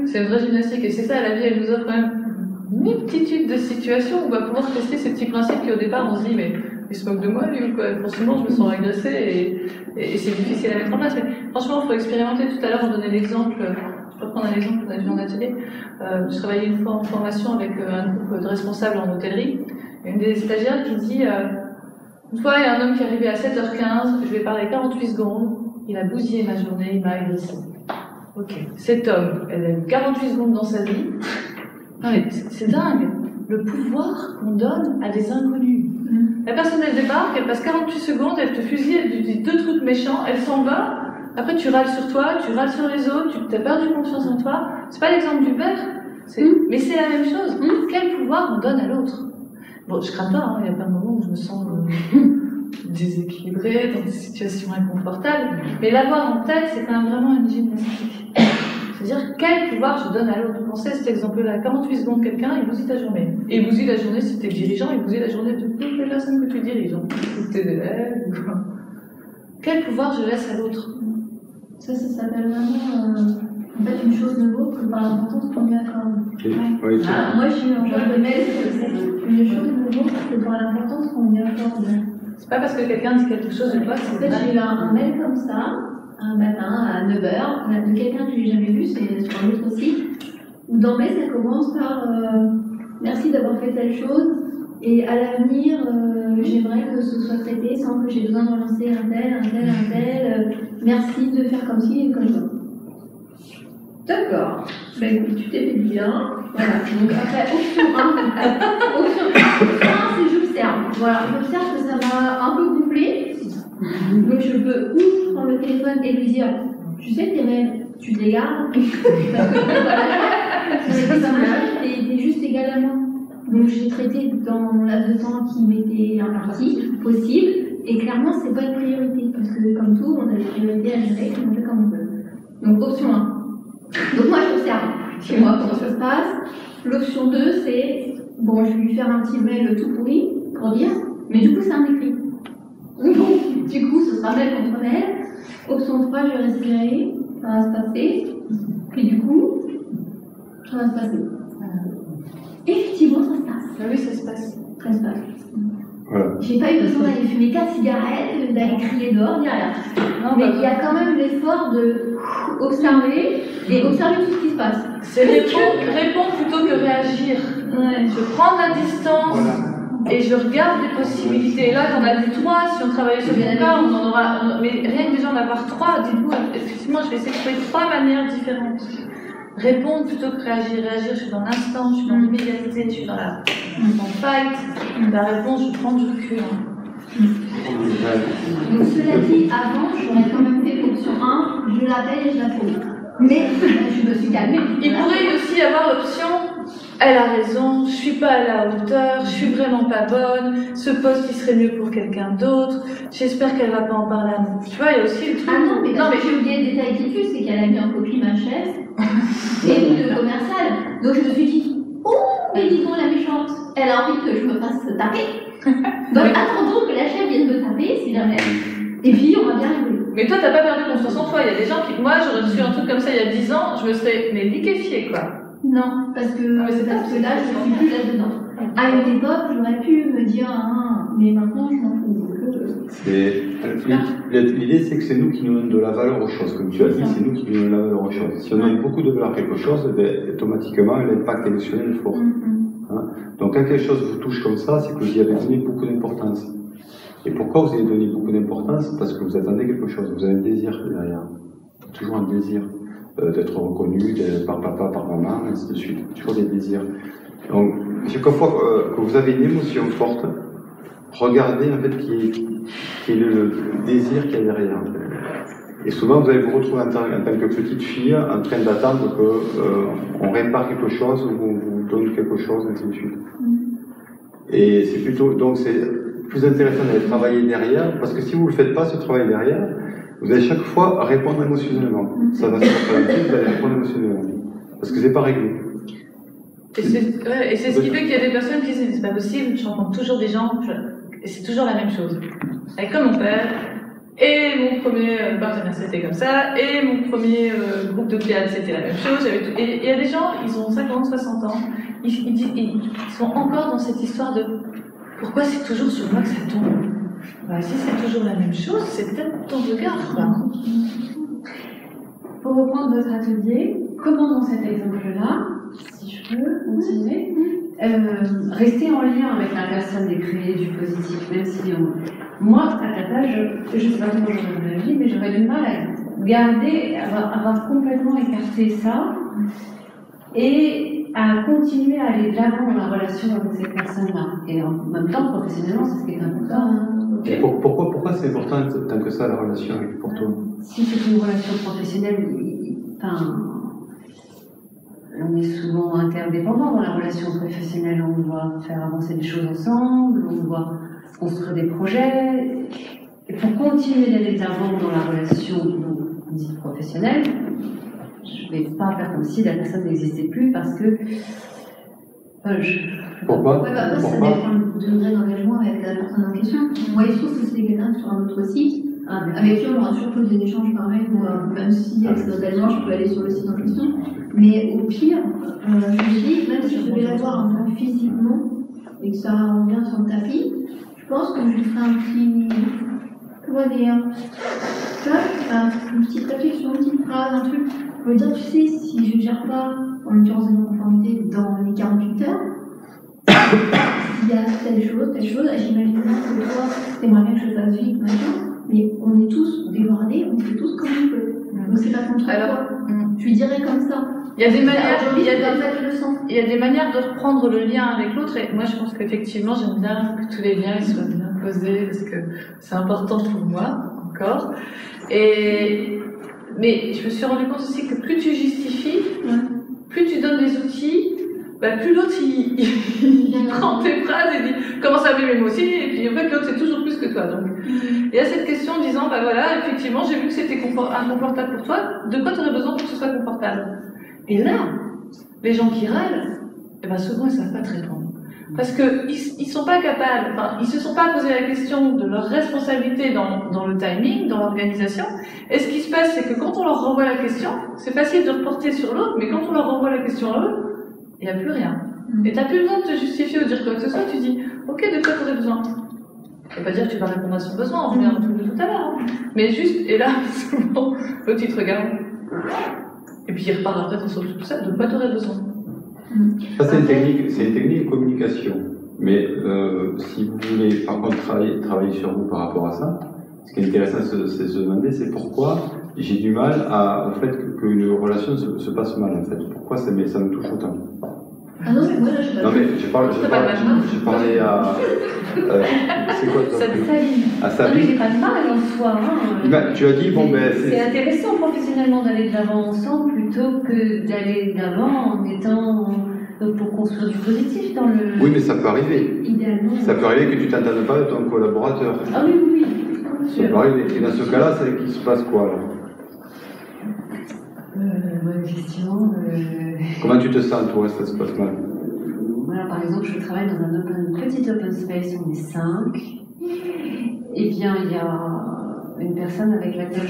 C'est une vraie gymnastique, et c'est ça, la vie, elle nous offre quand même une multitude de situations où on va pouvoir tester ces petits principes qui au départ on se dit mais il se moque de moi lui ou quoi, forcément je me sens agressée et c'est difficile à mettre en place, mais franchement il faut expérimenter. Tout à l'heure on donnait l'exemple, je peux prendre un exemple qu'on a vu en atelier, je travaillais une fois en formation avec un groupe de responsables en hôtellerie, et une des stagiaires qui dit une fois il y a un homme qui est arrivé à 7h15, je lui ai parlé 48 secondes, il a bousillé ma journée, il m'a agressé. Ok, cet homme, elle a eu 48 secondes dans sa vie. Non mais c'est dingue, le pouvoir qu'on donne à des inconnus. La personne elle débarque, elle passe 48 secondes, elle te fusille, elle te dit 2 trucs méchants, elle s'en va, après tu râles sur toi, tu râles sur les autres, tu as perdu confiance en toi. C'est pas l'exemple du père, mais c'est la même chose. Quel pouvoir on donne à l'autre? Bon, je crains pas, hein, il y a plein de moments où je me sens déséquilibrée, dans des situations inconfortables, mais l'avoir en tête, c'est quand même vraiment une gymnastique. C'est-à-dire, quel pouvoir je donne à l'autre? Pensez à cet exemple-là, 48 secondes, quelqu'un, il bousille ta journée. Et il bousille la journée, si t'es dirigeant, il bousille la journée de toutes les personnes que tu diriges, ou tes élèves, ou quoi. Quel pouvoir je laisse à l'autre? Ça s'appelle vraiment, en fait, une chose ne vaut que par l'importance qu'on lui accorde. Oui, Moi, je suis en genre de mail, une chose ne vaut que par l'importance qu'on lui accorde. C'est pas parce que quelqu'un dit quelque chose de toi, En fait, j'ai eu un mail comme ça, un matin à 9h, de quelqu'un que j'ai jamais vu, c'est sur un autre site, où dans mail, ça commence par merci d'avoir fait telle chose, et à l'avenir, j'aimerais que ce soit traité sans que j'ai besoin de relancer un tel, merci de faire comme ci et comme ça. D'accord. Ben écoute, tu t'es fait du bien. Voilà. Donc après, option 1, option 1, c'est j'observe. Voilà, j'observe que ça m'a un peu gonflé. Donc je peux ou prendre le téléphone et lui dire, tu sais tes mails, tu te les gardes. Parce que voilà, ça marche, t'es juste égal à moi. Donc j'ai traité dans mon laps de temps qui m'était imparti, possible, et clairement c'est pas une priorité, parce que comme tout, on a des priorités à gérer, on fait comme on veut. Donc option 1. Donc moi j'observe chez moi comment ça se passe. L'option 2 c'est, bon je vais lui faire un petit mail tout pourri, pour dire, mais du coup c'est un écrit. Donc du coup ce sera mail contre mail. Option 3, je vais respirer, ça va se passer, puis du coup, ça va se passer. Effectivement, ça se passe. Oui, ça se passe. Ça se passe. Voilà. J'ai pas eu besoin d'aller fumer 4 cigarettes, d'aller crier dehors, ni rien. Mais il y a quand même l'effort de observer et observer tout ce qui se passe. C'est répondre plutôt que réagir. Ouais. Je prends la distance et je regarde les possibilités. Et là, t'en as vu 3. Si on travaillait sur le cas, on en aura. Mais rien que déjà d'en avoir 3, dites-vous, effectivement, je vais essayer de trouver 3 manières différentes. Répondre plutôt que réagir. Réagir, je suis dans l'instant, je suis dans l'immédiatité, je suis dans la fight. La réponse, je prends du recul. Donc cela dit, avant, j'aurais quand même fait option 1, je l'appelle et je la trouve. Mais je me suis calmée. Il pourrait aussi y avoir l'option, elle a raison, je suis pas à la hauteur, je suis vraiment pas bonne, ce poste il serait mieux pour quelqu'un d'autre, j'espère qu'elle va pas en parler à moi. Tu vois, il y a aussi le truc. Ah non, mais j'ai oublié le détail qui tue, c'est qu'elle a mis en copie ma chef et le commercial. Donc je me suis dit, oh, mais dis donc la méchante, elle a envie que je me fasse taper. Donc attendons que la chef vienne me taper, si jamais. Et puis on va bien rigoler. Mais toi, t'as pas perdu confiance en toi. Il y a des gens qui. Moi, j'aurais reçu un truc comme ça il y a 10 ans, je me serais liquéfiée, quoi. Non, parce que là, je suis plus là-dedans. À une époque, j'aurais pu me dire, ah, mais maintenant, je m'en fous. L'idée, c'est que c'est nous qui nous donnons de la valeur aux choses. Comme tu as dit, c'est nous qui nous donnons de la valeur aux choses. Si on donne beaucoup de valeur à quelque chose, ben, automatiquement, l'impact émotionnel est fort. Hein? Donc, quand quelque chose vous touche comme ça, c'est que vous y avez donné beaucoup d'importance. Et pourquoi vous avez donné beaucoup d'importance? Parce que vous attendez quelque chose, vous avez un désir derrière. Toujours un désir d'être reconnu par papa, par maman, ainsi de suite. Toujours des désirs. Donc, chaque fois que vous avez une émotion forte, regardez en fait qui est le désir qu'il y a derrière. Et souvent, vous allez vous retrouver en tant que petite fille en train d'attendre qu'on répare quelque chose ou qu'on vous donne quelque chose, ainsi de suite. Et c'est plutôt, donc c'est plus intéressant d'aller travailler derrière, parce que si vous ne le faites pas, ce travail derrière, vous allez chaque fois répondre émotionnellement. Ça va se faire, vous allez répondre émotionnellement. Parce que c'est pas réglé. Et c'est ce qui fait qu'il y a des personnes qui disent, c'est pas possible, je rencontre toujours des gens, et c'est toujours la même chose. Avec comme mon père, Et mon premier partenaire, c'était comme ça. Et mon premier groupe de pléiades, c'était la même chose. Et il y a des gens, ils ont 50, 60 ans. Ils sont encore dans cette histoire de pourquoi c'est toujours sur moi que ça tombe. Bah, si c'est toujours la même chose, c'est peut-être ton regard. Pour reprendre votre atelier, comment dans cet exemple-là, si je peux continuer, rester en lien avec la personne et créer du positif, même si moi, à ta place, je ne sais pas comment j'aurais réagi, mais j'aurais du mal à garder, avoir complètement écarté ça et à continuer à aller de l'avant dans la relation avec cette personne-là. Et en même temps, professionnellement, c'est ce qui est important. Et pourquoi c'est important tant que ça la relation pour toi? Si c'est une relation professionnelle, on est souvent interdépendants dans la relation professionnelle. On doit faire avancer des choses ensemble, on doit construire des projets. Et pour continuer d'aller de l'avant dans la relation dite professionnelle, je ne vais pas faire comme si la personne n'existait plus parce que. Pourquoi? Ouais, bah, ça dépend du degré d'engagement avec la personne en question. Moi, il se trouve que c'est quelqu'un sur un autre site, avec qui on aura toujours des échanges pareils, même si accidentellement je peux aller sur le site en question. Mais au pire, je me dis, même si je devais la voir un peu physiquement et que ça revient sur le tapis, je pense que je lui ferai un petit. Comment dire? Tu vois, une petite réflexion, une petite phrase, un truc. Je veux dire, tu sais, si je ne gère pas en l'occurrence de non-conformité dans les 48 heures, s'il y a telle chose, j'imagine bien que toi, t'aimerais bien que je fasse vite, machin, mais on est tous débordés, on fait tous comme on peut. Donc c'est pas contre toi. Tu dirais comme ça. Il y a des manières, il y a des manières de reprendre le lien avec l'autre, et moi je pense qu'effectivement j'aime bien que tous les liens soient bien posés, parce que c'est important pour moi, encore. Mais je me suis rendu compte aussi que plus tu justifies, plus tu donnes des outils, bah plus l'autre il prend tes phrases et dit comment ça va, mais moi aussi, et puis en fait l'autre c'est toujours plus que toi. Donc il y a cette question en disant bah voilà, effectivement j'ai vu que c'était inconfortable pour toi, de quoi tu aurais besoin pour que ce soit confortable? Et là, les gens qui râlent, eh ben souvent ils savent pas te répondre. Parce qu'ils sont pas capables, ils se sont pas posé la question de leur responsabilité dans le timing, dans l'organisation. Et ce qui se passe, c'est que quand on leur renvoie la question, c'est facile de reporter sur l'autre, mais quand on leur renvoie la question à eux, il n'y a plus rien. Et t'as plus besoin de te justifier ou de dire quoi que ce soit, tu dis, ok, de quoi tu aurais besoin? Ça veut pas dire que tu vas répondre à son besoin, on revient tout à l'heure. Mais juste, et là, souvent, l'autre il te regarde. Et puis il repart après sur tout ça, de quoi tu aurais besoin? Ça, c'est une technique de communication. Mais si vous voulez, par contre, travailler sur vous par rapport à ça, ce qui est intéressant, c'est de se demander, c'est pourquoi j'ai du mal au fait qu'une relation se passe mal, en fait. Pourquoi ça me touche autant? Ah non, mais moi là, je Non, mais j'ai parlé à. C'est quoi ton truc? À Sabine. C'est pas de mal en soi. Tu as dit, bon, ben. C'est intéressant professionnellement d'aller de l'avant ensemble plutôt que d'aller de l'avant en étant. Pour construire du positif dans le. Oui, mais ça peut arriver. Idéalement. Ça peut arriver que tu t'entendes pas avec ton collaborateur. Ah oui. Ça peut arriver. Et dans ce cas-là, c'est qu'il se passe quoi alors? Bonne question. Comment tu te sens, toi, ça se passe mal? Voilà, par exemple, je travaille dans un petit open space, on est 5. Eh bien, il y a une personne avec laquelle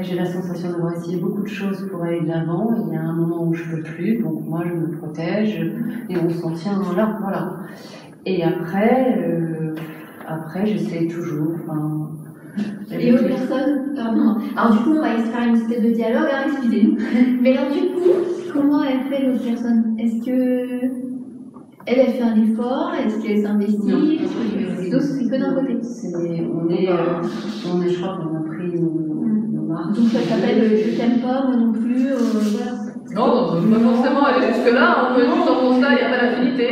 j'ai la sensation d'avoir essayé beaucoup de choses pour aller de l'avant. Il y a un moment où je peux plus, donc moi je me protège et on s'en tient là, voilà. Et après j'essaie toujours. Et l'autre personne, pardon. Alors du coup, on va faire une espèce de dialogue, excusez-nous. Mais alors du coup, comment elle fait l'autre personne? Est-ce que elle fait un effort? Est-ce qu'elle s'investit? C'est que d'un côté. Je crois qu'on a pris nos marques. Donc ça s'appelle je t'aime pas, moi non plus. Voilà. Non, pas forcément aller jusque-là, on peut juste dans mon ça, il n'y a pas d'affinité.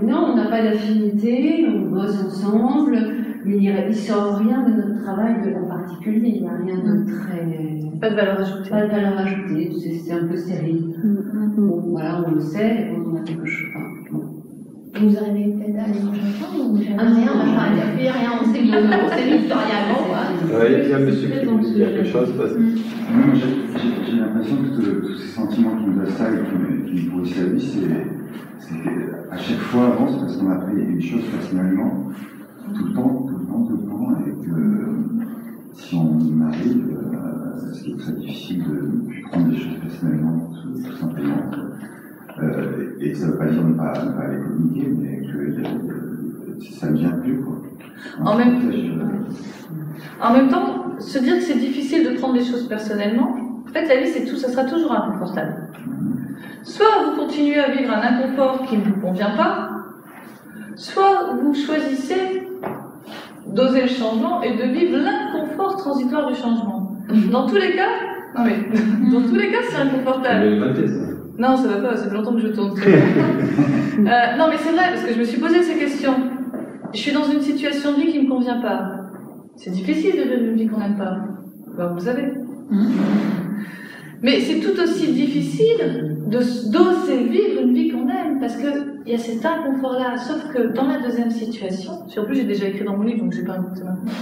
Non, on n'a pas d'affinité, on bosse ensemble, mais il ne sort rien de notre travail en particulier, il n'y a rien de très. Pas de valeur ajoutée. Pas de valeur ajoutée, c'est un peu stérile. Bon, voilà, on le sait, et quand on a quelque chose. Et vous arrivez peut-être à aller manger ensemble ou rien, machin, un café, rien, on s'est mis historialement, quoi. Il y a un monsieur qui vous dit quelque chose parce que. Moi, j'ai l'impression que tous ces sentiments qui nous assaillent, qui nous pourrissent la vie, c'est à chaque fois avant, c'est parce qu'on a pris une chose personnellement, tout le temps, et si on arrive, ce qui est très difficile de prendre les choses personnellement, tout simplement, et ça ne veut pas dire ne pas les communiquer, mais que ça ne vient plus, quoi. En même temps, se dire que c'est difficile de prendre les choses personnellement, en fait, la vie, ça sera toujours inconfortable. Soit vous continuez à vivre un inconfort qui ne vous convient pas, soit vous choisissez d'oser le changement et de vivre l'inconfort transitoire du changement. Dans tous les cas, c'est inconfortable. Non, ça va pas, ça fait longtemps que je tourne. Non, mais c'est vrai, parce que je me suis posé ces questions. Je suis dans une situation de vie qui ne me convient pas. C'est difficile de vivre une vie qu'on n'aime pas. Ben, vous le savez. Mais c'est tout aussi difficile d'oser vivre une vie qu'on aime, parce qu'il y a cet inconfort-là. Sauf que dans la deuxième situation, en plus j'ai déjà écrit dans mon livre, donc je ne vais pas raconter maintenant.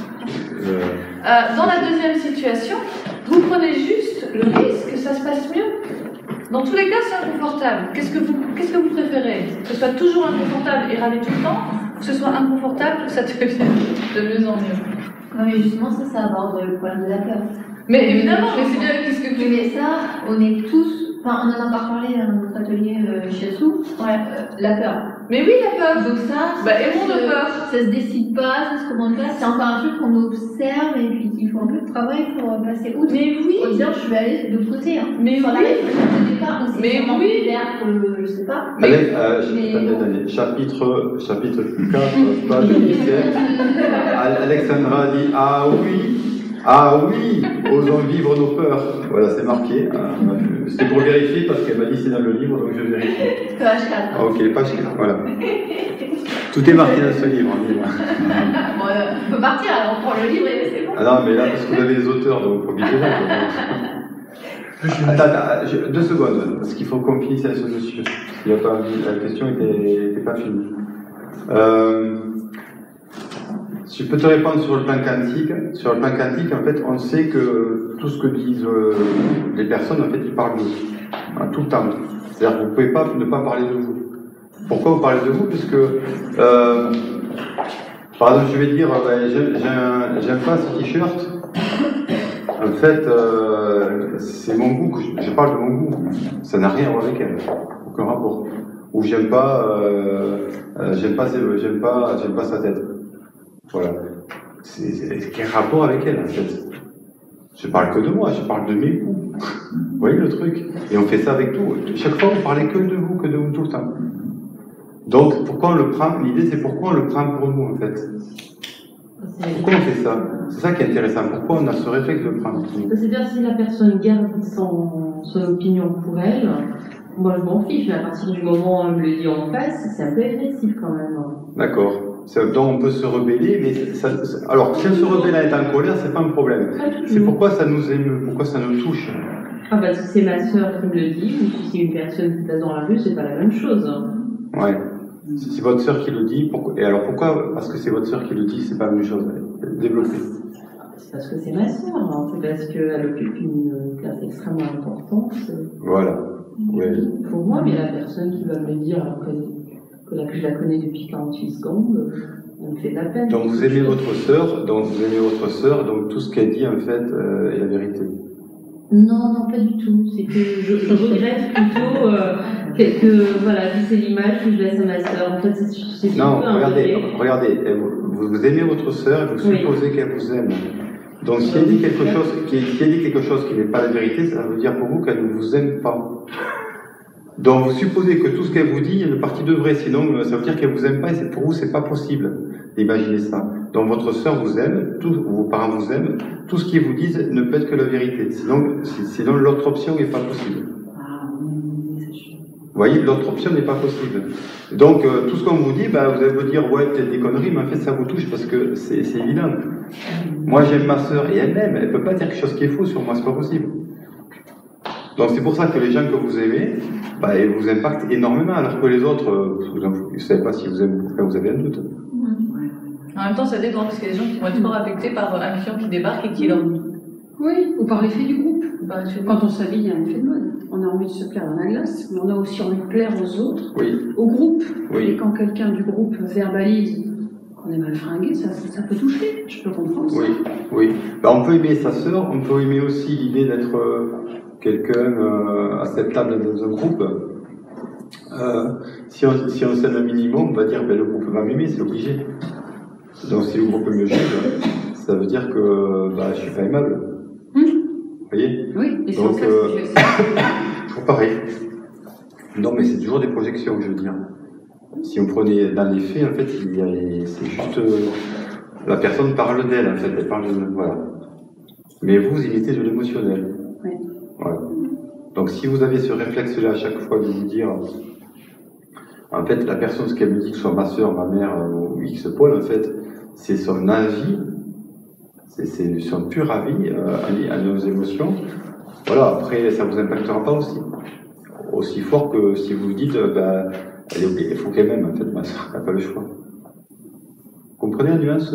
Dans la deuxième situation, vous prenez juste le risque que ça se passe mieux. Dans tous les cas, c'est inconfortable. Qu'est-ce que vous préférez? Que ce soit toujours inconfortable et râler tout le temps, ou que ce soit inconfortable, que ça devienne de mieux en mieux? Non, mais justement, ça aborde le problème de la peur. Mais évidemment, mais c'est bien, qu'est-ce que tu... Mais ça, on est tous... Enfin, on en a encore parlé dans notre atelier Shiatsu. Ouais, la peur. Mais oui, la peur. Donc ça, aimons de peur. Ça se décide pas, ça se commande pas. C'est encore un truc qu'on observe et puis qu'il faut un peu de travail pour passer outre. Mais oui. Pour dire, je vais aller de l'autre côté. Hein. Mais sur oui. Au départ, on s'est vraiment vers je sais pas. Chapitre 4, page 17. Alexandra dit ah oui, osons vivre nos peurs. Voilà, c'est marqué. C'était pour vérifier parce qu'elle m'a dit c'est dans le livre, donc je vérifie. Page 4. Ok, page 4, voilà. Tout est marqué dans ce livre. Bon, on peut partir, alors on prend le livre et c'est bon. Ah non, mais là, parce que vous avez les auteurs, donc profitez-en. Attends, 2 secondes, parce qu'il faut qu'on finisse avec ce monsieur. La question n'était pas finie. Je peux te répondre sur le plan quantique. Sur le plan quantique, en fait, on sait que tout ce que disent les personnes, en fait, ils parlent de vous. Tout le temps. C'est-à-dire que vous ne pouvez pas ne pas parler de vous. Pourquoi vous parlez de vous? Puisque, par exemple, je vais dire, j'aime pas ce t-shirt. En fait, c'est mon goût, je parle de mon goût. Ça n'a rien à voir avec elle. Aucun rapport. Ou j'aime pas sa tête. Voilà. Quel rapport avec elle, en fait? Je parle que de moi, je parle de mes goûts. Vous voyez le truc? Et on fait ça avec tout. Chaque fois, on parlait que de vous tout le temps. Donc, pourquoi on le prend? L'idée, c'est pourquoi on le prend pour nous, en fait. Pourquoi on fait ça? C'est ça qui est intéressant. Pourquoi on a ce réflexe de le prendre pour nous? C'est-à-dire, si la personne garde son opinion pour elle, moi je m'en fiche, mais à partir du moment où on me le dit en face, c'est un peu agressif quand même. D'accord. Donc on peut se rebeller, mais alors si on se rebelle à être en colère, c'est pas un problème. C'est pourquoi ça nous émeut, pourquoi ça nous touche. Ah bah si c'est ma sœur qui me le dit, ou si c'est une personne qui passe dans la rue, c'est pas la même chose. Ouais. Si c'est votre sœur qui le dit, et alors pourquoi? Parce que c'est votre sœur qui le dit, c'est pas la même chose. Développez. C'est parce que c'est ma sœur, hein. C'est parce qu'elle occupe une place extrêmement importante. Voilà. Ouais. Pour moi, mais la personne qui va me le dire alors que je la connais depuis 48 secondes, on me fait de la peine. Donc vous aimez votre sœur, donc tout ce qu'elle dit en fait est la vérité. Non, pas du tout. C'est que je regrette plutôt voilà, c'est l'image que je laisse à ma sœur. En fait, c'est non, regardez, vous aimez votre sœur et vous supposez qu'elle vous aime. Donc si elle dit quelque chose qui n'est pas la vérité, ça veut dire pour vous qu'elle ne vous aime pas. Donc vous supposez que tout ce qu'elle vous dit, il y a une partie de vrai, sinon ça veut dire qu'elle vous aime pas et pour vous c'est pas possible d'imaginer ça. Donc votre sœur vous aime, vos parents vous aiment, tout ce qu'ils vous disent ne peut être que la vérité. Sinon l'autre option n'est pas possible. Vous voyez, l'autre option n'est pas possible. Donc tout ce qu'on vous dit, vous allez vous dire ouais peut-être des conneries, mais en fait ça vous touche parce que c'est évident. Moi j'aime ma sœur et elle m'aime, elle peut pas dire quelque chose qui est faux sur moi, c'est pas possible. Donc c'est pour ça que les gens que vous aimez, ils vous impactent énormément, alors que les autres, vous ne savez pas si vous aimez, vous avez un doute. En même temps, ça dépend, parce qu'il y a des gens qui vont être fort affectés par un client qui débarque et qui leur... Oui, ou par l'effet du groupe. Quand on s'habille, il y a un effet de mode. On a envie de se plaire dans la glace, mais on a aussi envie de plaire aux autres, au groupe. Oui. Et quand quelqu'un du groupe verbalise on est mal fringué, ça peut toucher, je peux comprendre ça. Oui, oui. Ben, on peut aimer sa sœur, on peut aimer aussi l'idée d'être quelqu'un acceptable dans un groupe. Si on s'aime un minimum, on va dire ben, le groupe va m'aimer, c'est obligé. Donc si le groupe me juge, ça veut dire que bah, je suis pas aimable. Vous voyez? Oui, et donc c'est toujours pareil. Non, mais c'est toujours des projections, je veux dire. Si on prenait dans les faits, en fait, c'est juste la personne parle d'elle, en fait, elle parle de voilà. Mais vous imitez de l'émotionnel. Oui. Voilà. Donc si vous avez ce réflexe-là à chaque fois de vous dire, en fait, la personne, ce qu'elle me dit, que ce soit ma soeur, ma mère ou X Paul, en fait, c'est son avis, c'est son pur avis à nos émotions. Voilà, après, ça ne vous impactera pas aussi fort que si vous vous dites, bah, elle est ok, il faut qu'elle m'aime, en fait, ma soeur, elle n'a pas le choix. Vous comprenez la nuance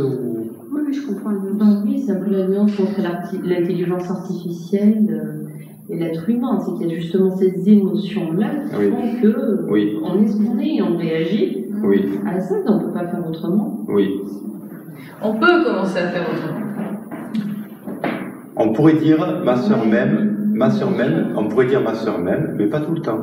Oui, je comprends la nuance. Donc oui, c'est un peu la nuance entre l'intelligence artificielle et l'être humain, c'est qu'il y a justement ces émotions-là qui font que on est ce qu'on est et on réagit à ça, on ne peut pas faire autrement. Oui. On peut commencer à faire autrement. On pourrait dire ma sœur même, on pourrait dire ma sœur même, mais pas tout le temps.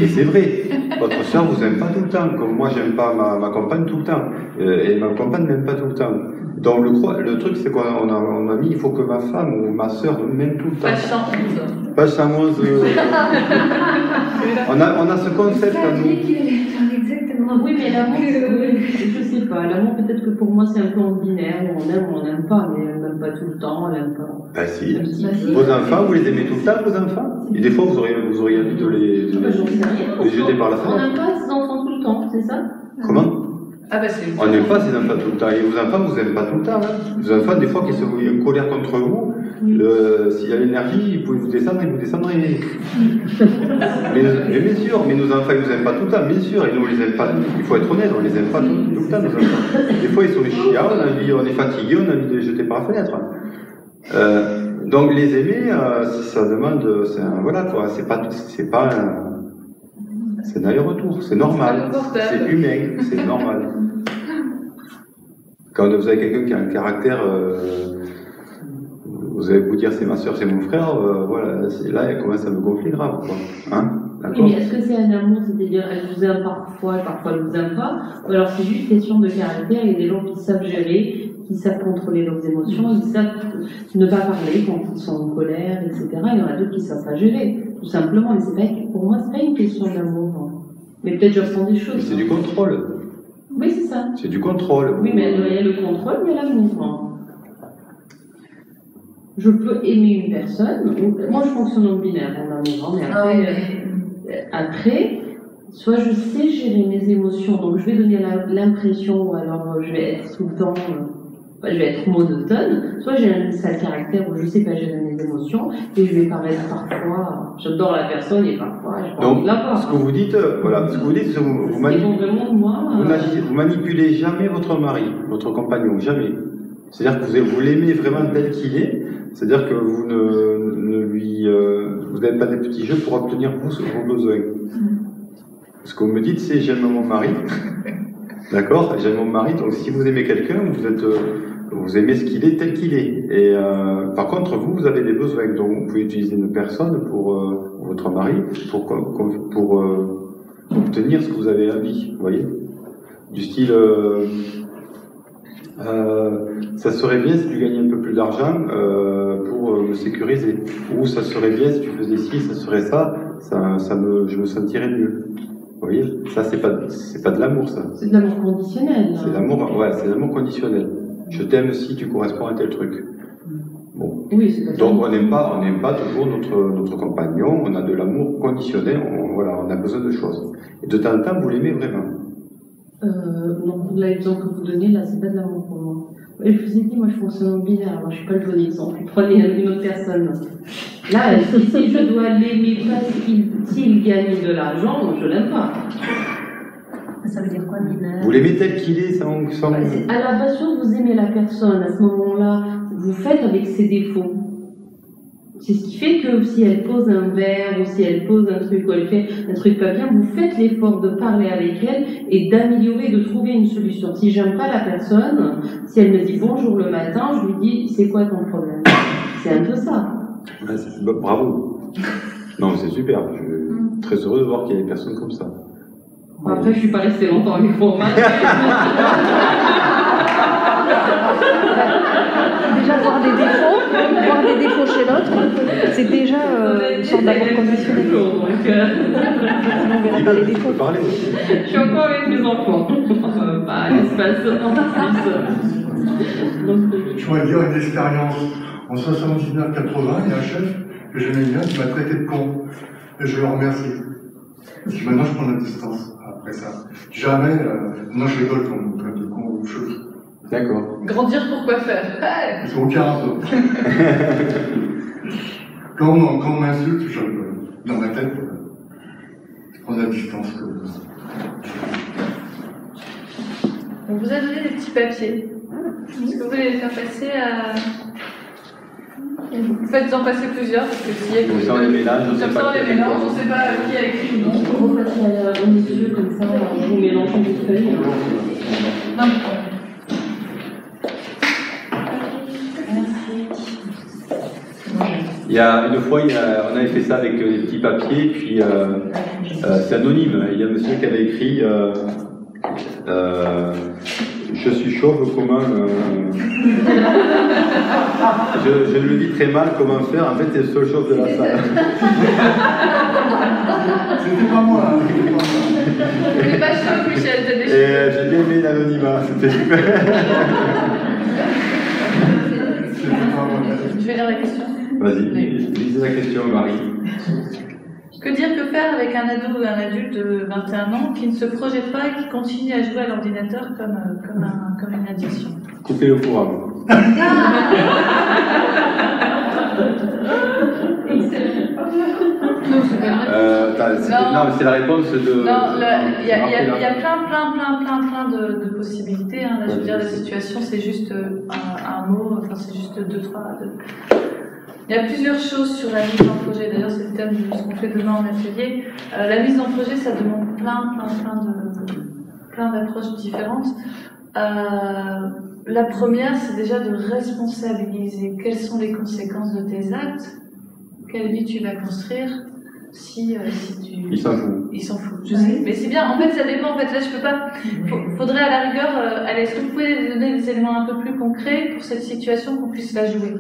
Et c'est vrai, votre sœur vous aime pas tout le temps, comme moi j'aime pas ma compagne tout le temps, et ma compagne n'aime pas tout le temps. Donc le truc c'est qu'on a mis, il faut que ma femme ou ma sœur m'aime tout le temps. Page 111. Page 111. on a ce concept à nous. Exactement. Oui, mais l'amour, je sais pas, l'amour peut-être que pour moi c'est un peu en binaire, on aime ou on n'aime pas, mais elle n'aime pas tout le temps, elle n'aime pas. Ben si. Vos enfants, vous les aimez tout le temps, vos enfants? Et des fois vous auriez envie de les jeter par la fenêtre. On n'aime pas ses enfants tout le temps, c'est ça? Comment? Ah bah c'est on n'aime pas ses enfants tout le temps. Et vos enfants, vous n'aimez pas tout le temps. Hein. Vos enfants, des fois, qui sont en colère contre vous, s'il y a l'énergie, ils pouvaient vous descendre et vous descendrez. mais bien sûr, mais nos enfants, ils ne nous aiment pas tout le temps, bien sûr. Et nous, on les aime pas. Il faut être honnête, on les aime pas tout le temps, nos enfants. Des fois, ils sont chiants, on est fatigué, on a envie de les jeter par la fenêtre. Donc, les aimer, ça demande. Voilà quoi, c'est pas c'est un aller-retour, c'est normal, c'est humain, c'est normal. Quand vous avez quelqu'un qui a un caractère, vous allez vous dire c'est ma soeur, c'est mon frère, voilà, là il commence à me gonfler grave, quoi. Hein? Oui, mais est-ce que c'est un amour, c'est-à-dire elle vous aime parfois elle vous aime pas, ou alors c'est juste question de caractère, il y a des gens qui savent gérer, qui savent contrôler leurs émotions, ils savent ne pas parler quand ils sont en colère, etc. Il y en a d'autres qui ne savent pas gérer, tout simplement. Mais c'est vrai que pour moi, c'est pas une question d'amour. Mais peut-être je ressens des choses. C'est du contrôle. Oui, c'est ça. C'est du contrôle. Oui, mais il y a le contrôle, il y a l'amour. Je peux aimer une personne. Moi, je fonctionne en binaire, en amour. Mais après, soit je sais gérer mes émotions, donc je vais donner l'impression, ou alors je vais être tout le temps, je vais être monotone, soit j'ai un sale caractère où je sais pas gérer mes émotions, et je vais paraître parfois, j'adore la personne, et parfois je donc, ce que vous dites, voilà, ce que vous dites, vous manipulez jamais votre mari, votre compagnon, jamais. C'est-à-dire que vous l'aimez vraiment tel qu'il est, c'est-à-dire que vous vous n'avez pas des petits jeux pour obtenir vos besoins. Ce que vous me dites, c'est j'aime mon mari. D'accord, j'aime mon mari. Donc si vous aimez quelqu'un, vous aimez ce qu'il est tel qu'il est. Et par contre, vous avez des besoins. Donc vous pouvez utiliser une personne pour votre mari pour obtenir ce que vous avez envie. Vous voyez, du style. Ça serait bien si tu gagnais un peu plus d'argent pour me sécuriser. Ou ça serait bien si tu faisais ci, ça serait ça. Je me sentirais mieux. Vous voyez, ça c'est pas de l'amour, ça. C'est de l'amour conditionnel. C'est l'amour, ouais, c'est l'amour conditionnel. Je t'aime si tu corresponds à tel truc. Bon. Oui, donc on n'aime pas toujours notre compagnon. On a de l'amour conditionnel. On a besoin de choses. Et de temps en temps, vous l'aimez vraiment. Non, l'exemple que vous donnez là, c'est pas de l'amour pour moi. Et je vous ai dit, moi je fonctionne en binaire, alors je suis pas le bon exemple. Prenez une autre personne. Là, si je dois l'aimer parce qu'il gagne de l'argent, je l'aime pas. Ça veut dire quoi, binaire? Vous l'aimez tel qu'il est, sans... À la base, vous aimez la personne, à ce moment-là, vous faites avec ses défauts. C'est ce qui fait que si elle pose un verre ou si elle pose un truc ou elle fait un truc pas bien, vous faites l'effort de parler avec elle et d'améliorer, de trouver une solution. Si j'aime pas la personne, si elle me dit bonjour le matin, je lui dis c'est quoi ton problème? C'est un peu ça. Ouais, bravo. Non, c'est super. Je suis très heureux de voir qu'il y a des personnes comme ça. Après, je suis pas restée longtemps au micro. Déjà voir des défauts chez l'autre, c'est déjà une sorte d'amour conditionnel. On verra pas les défauts. Parler aussi. Je suis encore avec mes enfants. Bah, l'espace en plus. Je pourrais dire une expérience. En 79-80, il y a un chef que j'aimais bien qui m'a traité de con. Et je le remercie. Parce que maintenant, je prends la distance après ça. Jamais, maintenant je rigole quand on me traite de con ou autre chose. D'accord. Grandir pour quoi faire? Ils ont aucun rapport. Quand on m'insulte, je rigole. Dans ma tête, je prends la distance. On vous a donné des petits papiers. Est-ce que vous voulez les faire passer à... Vous faites-en passer plusieurs, parce que s'il y a... Comme ça, on les mélange, on sait Comme ça, pas on les mélange, on ne sait pas qui a écrit le nom. On va passer au milieu comme ça, vous mélangez les feuilles. Non, Il y a une fois, on avait fait ça avec des petits papiers, puis c'est anonyme. Il y a un monsieur qui avait écrit je suis chauve, comment je le dis très mal, comment faire. En fait, c'est le seul chauve de la salle. C'était pas moi. t'es pas chauve, Michel, t'as des Et cheveux. j'ai bien aimé l'anonymat, c'était super. Je vais lire la question. Vas-y, lisez la question, Marie. Que dire, que faire avec un ado ou un adulte de 21 ans qui ne se projette pas et qui continue à jouer à l'ordinateur comme une addiction? Coupez le fourrage. Non, mais c'est la réponse de. Non, il y a plein de possibilités. Hein. Là, je veux dire, la situation, c'est juste un mot, enfin, c'est juste deux, trois. Il y a plusieurs choses sur la mise en projet. D'ailleurs, c'est le thème de ce qu'on fait demain en atelier. La mise en projet, ça demande plein d'approches différentes. La première, c'est déjà de responsabiliser. Quelles sont les conséquences de tes actes? Quelle vie tu vas construire si tu... Il s'en fout. Il s'en fout, je sais. Mais c'est bien, en fait, ça dépend. En fait, là, je peux pas... Faudrait à la rigueur... allez, est-ce que vous pouvez donner des éléments un peu plus concrets pour cette situation, qu'on puisse la jouer?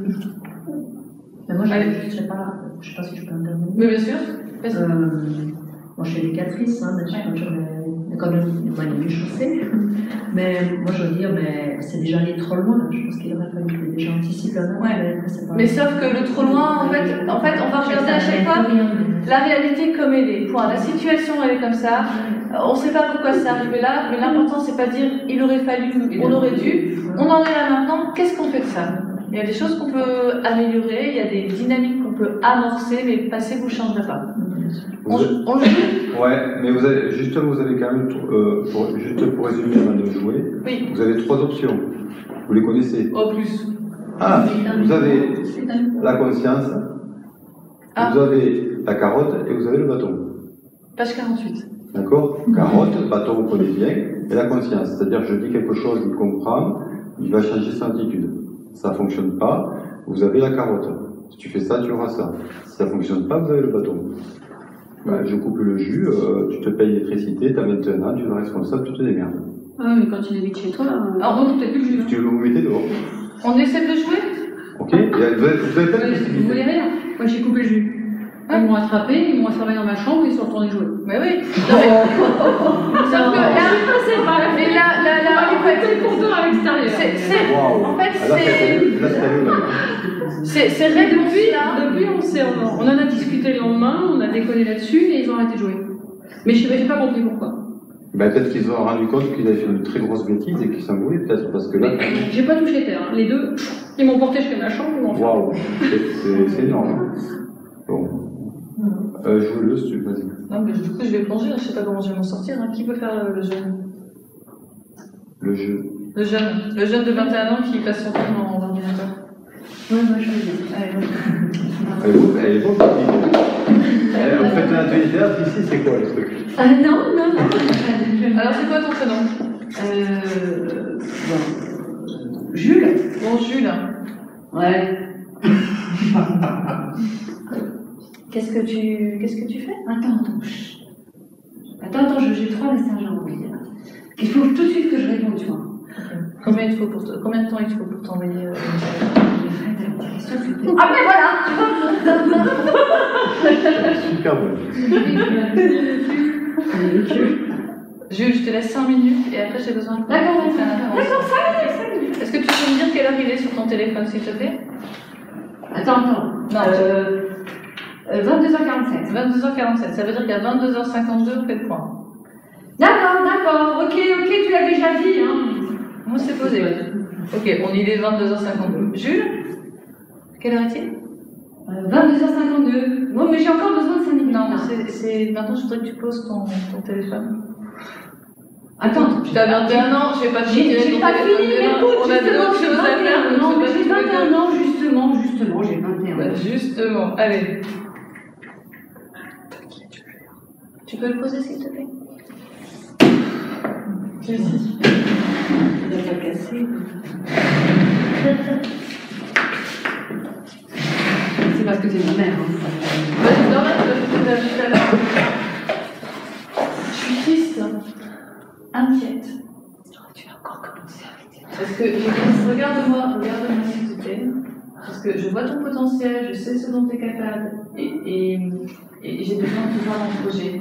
Mais moi, je ne sais pas si je peux intervenir. Mais bien sûr. Moi, je suis éducatrice, hein, mais je suis quand même du chaussée. Mais moi, je veux dire, mais c'est déjà allé trop loin. Je pense qu'il aurait fallu que déjà anticiper un peu. Ouais. Mais sauf que le trop loin, en fait, on va regarder à chaque fois la réalité comme elle est. Point. La situation, elle est comme ça. On ne sait pas pourquoi c'est arrivé là, mais l'important, c'est pas dire il aurait fallu, on aurait dû. On en est là maintenant. Qu'est-ce qu'on fait de ça? Il y a des choses qu'on peut améliorer, il y a des dynamiques qu'on peut amorcer, mais le passé, vous ne changerez pas. On joue. Ouais, mais vous avez quand même, juste pour résumer avant de jouer, oui. Vous avez 3 options. Vous les connaissez? Au plus. Ah, vous avez la conscience, vous avez la carotte et vous avez le bâton. Page 48. D'accord? Carotte, bâton, vous connaissez bien, et la conscience. C'est-à-dire que je dis quelque chose, il comprend, il va changer son attitude. Ça ne fonctionne pas, vous avez la carotte. Si tu fais ça, tu auras ça. Si ça ne fonctionne pas, vous avez le bâton. Bah, je coupe le jus, tu te payes l'électricité, tu as 21 ans, tu es responsable, tu te démerdes. Ah, mais quand il habite chez toi, alors on peut plus le jus. Tu veux vous mettez dehors. On essaie de jouer? Ok, vous avez pas de possibilité. vous voulez rire? Moi, j'ai coupé le jus. Ils m'ont attrapé, ils m'ont enfermé dans ma chambre et ils sont retournés jouer. Mais oui. Non, mais... Sauf que là, c'est pas la mais là, on fait le compteur à l'extérieur. En fait, c'est réponse là. Depuis, on en a discuté le lendemain, on a déconné là-dessus et ils ont arrêté de jouer. Mais je n'ai pas compris pourquoi. Ben, peut-être qu'ils ont rendu compte qu'ils avaient fait une très grosse bêtise et qu'ils s'en voulaient, peut-être, parce que là. J'ai pas touché terre. Hein. Les deux, ils m'ont porté jusqu'à ma chambre, ils m'ont fait. Waouh, c'est énorme. Bon. Joue-le si tu veux, vas-y. Non, mais du coup, je vais plonger, je sais pas comment je vais m'en sortir. Hein. Qui peut faire le jeu? Le jeu. Le jeune de 21 ans qui passe son temps dans l'ordinateur. Ouais, moi je veux bien. Allez, Elle est bonne, en fait, un atelier théâtre ici, c'est quoi le truc? Ah non, non, non. Alors, c'est quoi ton prénom? Jules. Bon, Jules. Ouais. Qu'est-ce que tu fais? Attends, j'ai 3 messages à envoyer. Il faut tout de suite que je réponde, tu vois. Combien de temps il te faut pour t'envoyer le message? Ah ben voilà, tu vois. Super bon. Jules, je te laisse 5 minutes et après j'ai besoin de... D'accord, 5 minutes. Est-ce que tu peux me dire quelle heure il est sur ton téléphone, s'il te plaît? Attends. Non. 22h47. 22h47, ça veut dire qu'à 22h52, on fait le point. D'accord, ok, tu l'as déjà dit, hein. On s'est posé. Ok, on y est 22h52. Jules, quelle heure est-il? 22h52. Bon, mais j'ai encore besoin de 5 minutes. Non, c'est maintenant je voudrais que tu poses ton téléphone. Attends, tu as 21 ans, je vais pas te dire. J'ai pas fini, écoute, on a d'autres choses à faire. Non, mais j'ai 21 ans, justement, j'ai 21 ans. Justement, allez. Tu peux le poser, s'il te plaît? Merci. Il n'a pas cassé. C'est parce que c'est ma mère. Je suis triste, inquiète. Tu vas encore commencer avec tes... Parce que, regarde-moi s'il te plaît. Parce que je vois ton potentiel, je sais ce dont tu es capable. Et j'ai besoin de te voir dans le projet.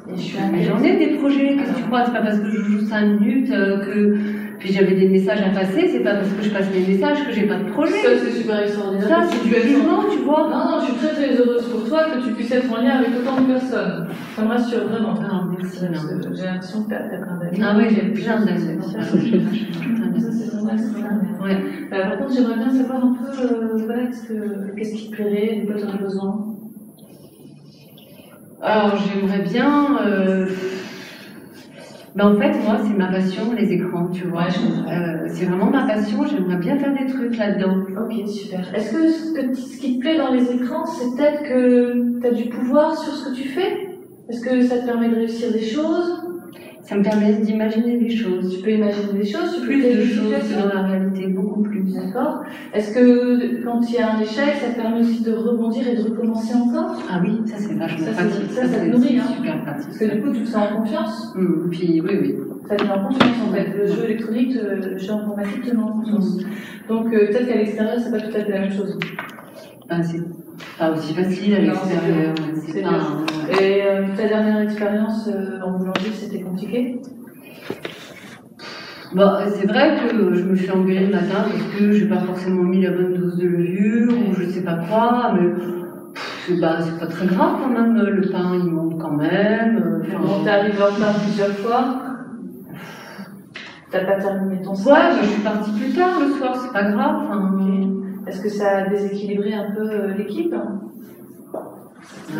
Et je suis Mais j'en ai des projets, qu'est-ce que tu crois? C'est pas parce que je joue 5 minutes que puis j'avais des messages à passer, c'est pas parce que je passe mes messages que j'ai pas de projet. Ça, c'est super extraordinaire. Ça, c'est du jugement, tu vois. Non, je suis très très heureuse pour toi que tu puisses être en lien avec autant de personnes. Ça me rassure vraiment. Ah, merci. J'ai l'impression que t'as plein d'amis. Ah oui, j'ai plein d'amis. Ça, c'est vraiment extraordinaire. Ouais. Par contre, j'aimerais bien savoir un peu, voilà, qu'est-ce qui te plairait, de quoi tu aurais besoin. Alors, j'aimerais bien. Ben, en fait, moi, c'est ma passion, les écrans, tu vois. C'est vraiment ma passion, j'aimerais bien faire des trucs là-dedans. Ok, super. Est-ce que ce qui te plaît dans les écrans, c'est peut-être que tu as du pouvoir sur ce que tu fais? Est-ce que ça te permet de réussir des choses? Ça me permet d'imaginer des choses. Tu peux imaginer des choses, tu peux Plus créer de des choses que situations. dans la réalité, beaucoup plus. D'accord. Est-ce que quand il y a un échec, ça te permet aussi de rebondir et de recommencer encore? Ah oui, ça c'est vachement Ça, pratique. ça te nourrit, hein. Super pratique. Parce que du coup, tu te sens en confiance. Puis oui. Ça te met en confiance en fait. Le jeu électronique, le jeu informatique te met en confiance. Donc peut-être qu'à l'extérieur, c'est pas tout à fait la même chose. Ben, c'est pas aussi facile à Non, l'extérieur. c'est dur. Et ta dernière expérience en boulangerie, c'était compliqué? Bon, c'est vrai que je me suis engueulée le matin parce que j'ai pas forcément mis la bonne dose de levure ou je sais pas quoi, mais c'est pas très grave quand même, le pain il monte quand même. Bon, t'es arrivé en retard plusieurs fois. T'as pas terminé ton Ouais, stage. mais je suis partie plus tard le soir, c'est pas grave. Est-ce que ça a déséquilibré un peu l'équipe?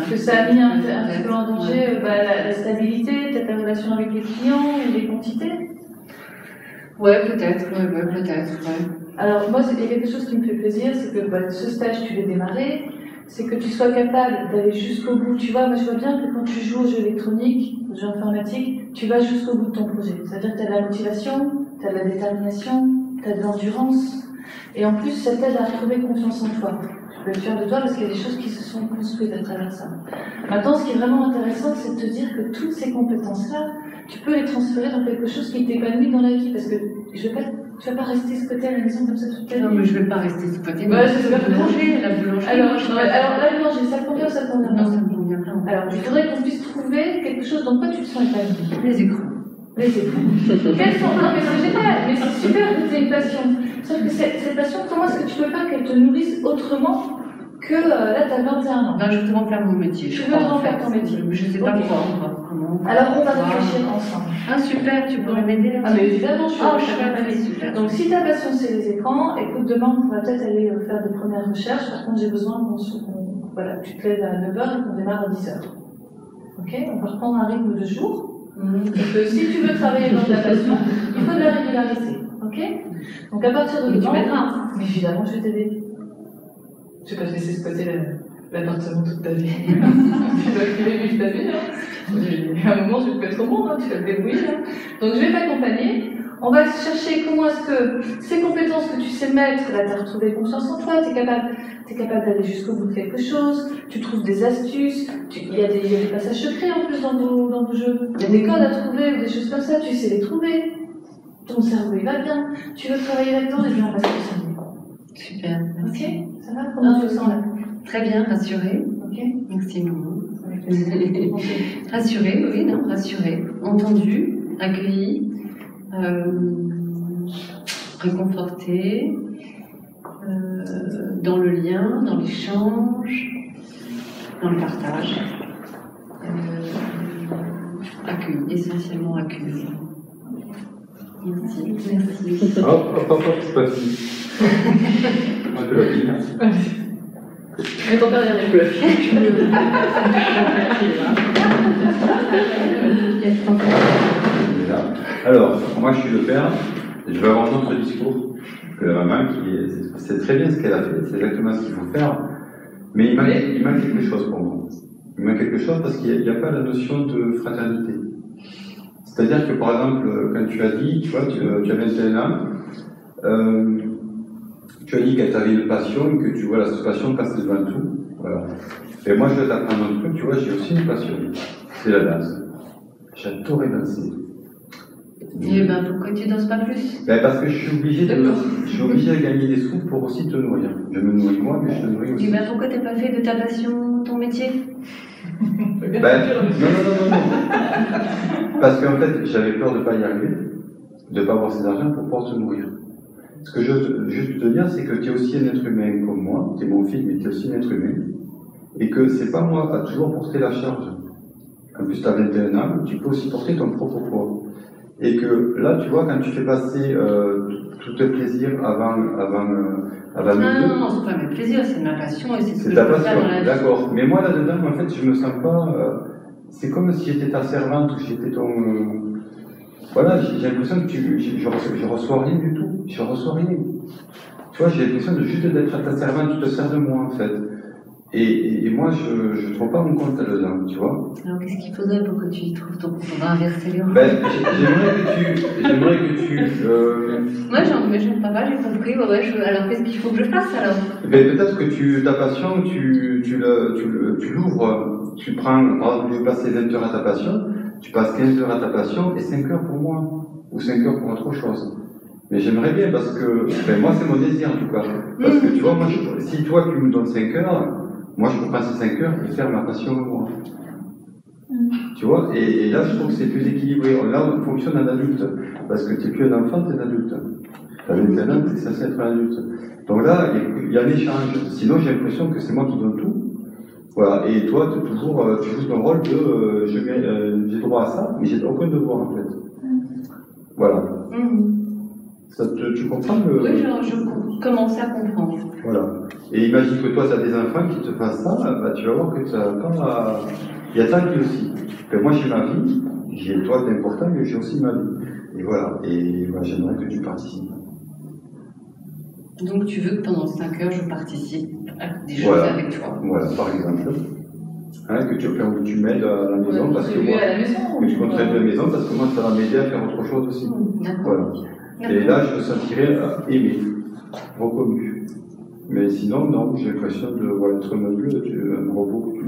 Est-ce que ça a mis un petit peu en danger la stabilité, peut-être la relation avec les clients ou les quantités? Ouais, peut-être. Alors moi, il y a quelque chose qui me fait plaisir, c'est que ce stage, tu l'as démarré, c'est que tu sois capable d'aller jusqu'au bout. Tu vois, moi je vois bien que quand tu joues aux jeux électroniques, aux jeux informatiques, tu vas jusqu'au bout de ton projet. C'est-à-dire que tu as de la motivation, tu as de la détermination, tu as de l'endurance, et en plus ça t'aide à retrouver confiance en toi. Tu peux être fier de toi parce qu'il y a des choses qui se sont construites à travers ça. Maintenant, ce qui est vraiment intéressant, c'est de te dire que toutes ces compétences-là, tu peux les transférer dans quelque chose qui t'épanouit dans la vie, parce que tu vas pas rester squatter à la maison comme ça toute ta vie. Non, mais je vais pas rester squatter. Ouais, c'est la boulangerie. Alors la boulangerie, ça te convient ou ça te convient pas? Non, ça me convient pas. Alors, il faudrait qu'on puisse trouver quelque chose dans quoi tu te sens épanoui. Les écrans. Les écrans. Quelles sont... Non, mais c'est génial, mais c'est super que tu aies une passion. Sauf que cette passion, comment est-ce que tu peux pas qu'elle te nourrisse autrement que là, tu as 21 ans? Ben, je veux vraiment faire mon métier. Tu veux vraiment faire ton métier? Je sais pas quoi. Alors, on va réfléchir ensemble. Ah, super, tu pourrais m'aider là? Ah, mais évidemment, je suis super. Donc, si ta passion, c'est les écrans, écoute, demain, on pourra peut-être aller faire des premières recherches. Par contre, j'ai besoin que tu te lèves à 9h et qu'on démarre à 10h. Ok? On va reprendre un rythme de jour. Donc, si tu veux travailler dans ta passion, il faut de la régularité. Ok? Donc, à partir de tu demain, m'aideras. mais évidemment, je vais t'aider. Je vais pas te laisser squatter l'appartement toute ta vie. Tu vas vivre ta vie, là. À un moment, je vais te mettre au monde, hein, tu vas te débrouiller, là. Donc, je vais t'accompagner. On va chercher comment est-ce que ces compétences que tu sais mettre, là, tu as retrouvé confiance en toi, tu es capable d'aller jusqu'au bout de quelque chose, tu trouves des astuces, il y a des passages secrets en plus dans vos jeux. Il y a des codes à trouver ou des choses comme ça, tu sais les trouver. Ton cerveau, il va bien. Tu veux travailler là-dedans, et bien, on va se concentrer. Super. Ok, ça va? Comment tu te sens là? Très bien, rassurée. Ok. Merci, maman. Rassurée, oui, non, rassurée. Entendue, accueillie, réconfortée, dans le lien, dans l'échange, dans le partage. Accueillie, essentiellement accueillie. Merci, merci. Hop, c'est pas fini. Moi, je la finis. Mais ton père derrière le Alors, moi je suis le père, et je vais avoir un autre discours que la maman qui c'est très bien ce qu'elle a fait, c'est exactement ce qu'il faut faire, mais il manque quelque chose pour moi. Il manque quelque chose parce qu'il n'y a pas la notion de fraternité. C'est-à-dire que par exemple, quand tu as dit, tu vois, tu as 21 ans, tu as dit qu'elle t'avait une passion, que tu vois la passion passer devant tout. Voilà. Et moi je vais t'apprendre un truc, tu vois, j'ai aussi une passion, c'est la danse. J'adorais danser. Et ben pourquoi tu danses pas plus? Ben parce que je suis obligé de gagner des sous pour aussi te nourrir. Je me nourris moi, mais je te nourris aussi. Et ben pourquoi t'as pas fait de ta passion ton métier? Ben, non. Parce qu'en fait, j'avais peur de ne pas y arriver, de ne pas avoir assez d'argent pour pouvoir te nourrir. Ce que je veux juste te dire, c'est que tu es aussi un être humain comme moi, tu es mon fils, mais tu es aussi un être humain, et que c'est pas moi qui a toujours porté la charge. En plus, tu as 21 ans, tu peux aussi porter ton propre poids. Et que là, tu vois, quand tu fais passer tout tes plaisirs avant Non, c'est pas mes plaisirs, c'est ma passion et c'est ce que ta je peux faire passion, dans la vie. d'accord. Mais moi, là-dedans, en fait, je me sens pas... c'est comme si j'étais ta servante ou j'étais ton... voilà, j'ai l'impression que je reçois rien du tout. Je reçois rien. Tu vois, j'ai l'impression de juste d'être ta servante, tu te sers de moi, en fait. Et moi, je ne trouve pas mon compte là-dedans, tu vois. Alors, qu'est-ce qu'il faudrait pour que tu y trouves ton compte? On va inverser les rôles. Ben, j'aimerais que tu... Moi, j'en pas, j'ai compris. Ouais, alors, qu'est-ce qu'il faut que je fasse, alors? Ben, peut-être que ta passion, tu l'ouvres, tu prends, par exemple, tu passes 20 heures à ta passion, tu passes 15 heures à ta passion et 5 heures pour moi, ou 5 heures pour autre chose. Mais j'aimerais bien parce que, ben, moi, c'est mon désir en tout cas. Parce que tu vois, moi, si toi, tu me donnes 5 heures, moi, je peux passer 5 heures et faire ma passion moi. Tu vois, et là, je trouve que c'est plus équilibré. Là, on fonctionne en adulte. Parce que tu n'es plus un enfant, tu es un adulte. Tu as 21 ans, tu es censé être un adulte. Donc là, il y a un échange. Sinon, j'ai l'impression que c'est moi qui donne tout. Voilà. Et toi, tu joues ton rôle de j'ai droit à ça, mais j'ai aucun devoir en fait. Voilà. Tu comprends le... Oui, je commence à comprendre. Voilà. Et imagine que toi, tu as des enfants qui te fassent ça, bah, tu vas voir que tu as pas à... Il y a ta vie aussi. Que moi, j'ai ma vie, toi, t'es important, mais j'ai aussi ma vie. Et voilà. Et moi, j'aimerais que tu participes. Donc, tu veux que pendant 5 heures, je participe à des choses avec toi. Voilà, par exemple. Hein, que tu m'aides à la maison, parce que moi, que tu contribues à la maison, parce que moi, ça va m'aider à faire autre chose aussi. Voilà. Et là, je me sentirais aimé, reconnu. Mais sinon, non, j'ai l'impression de être un robot que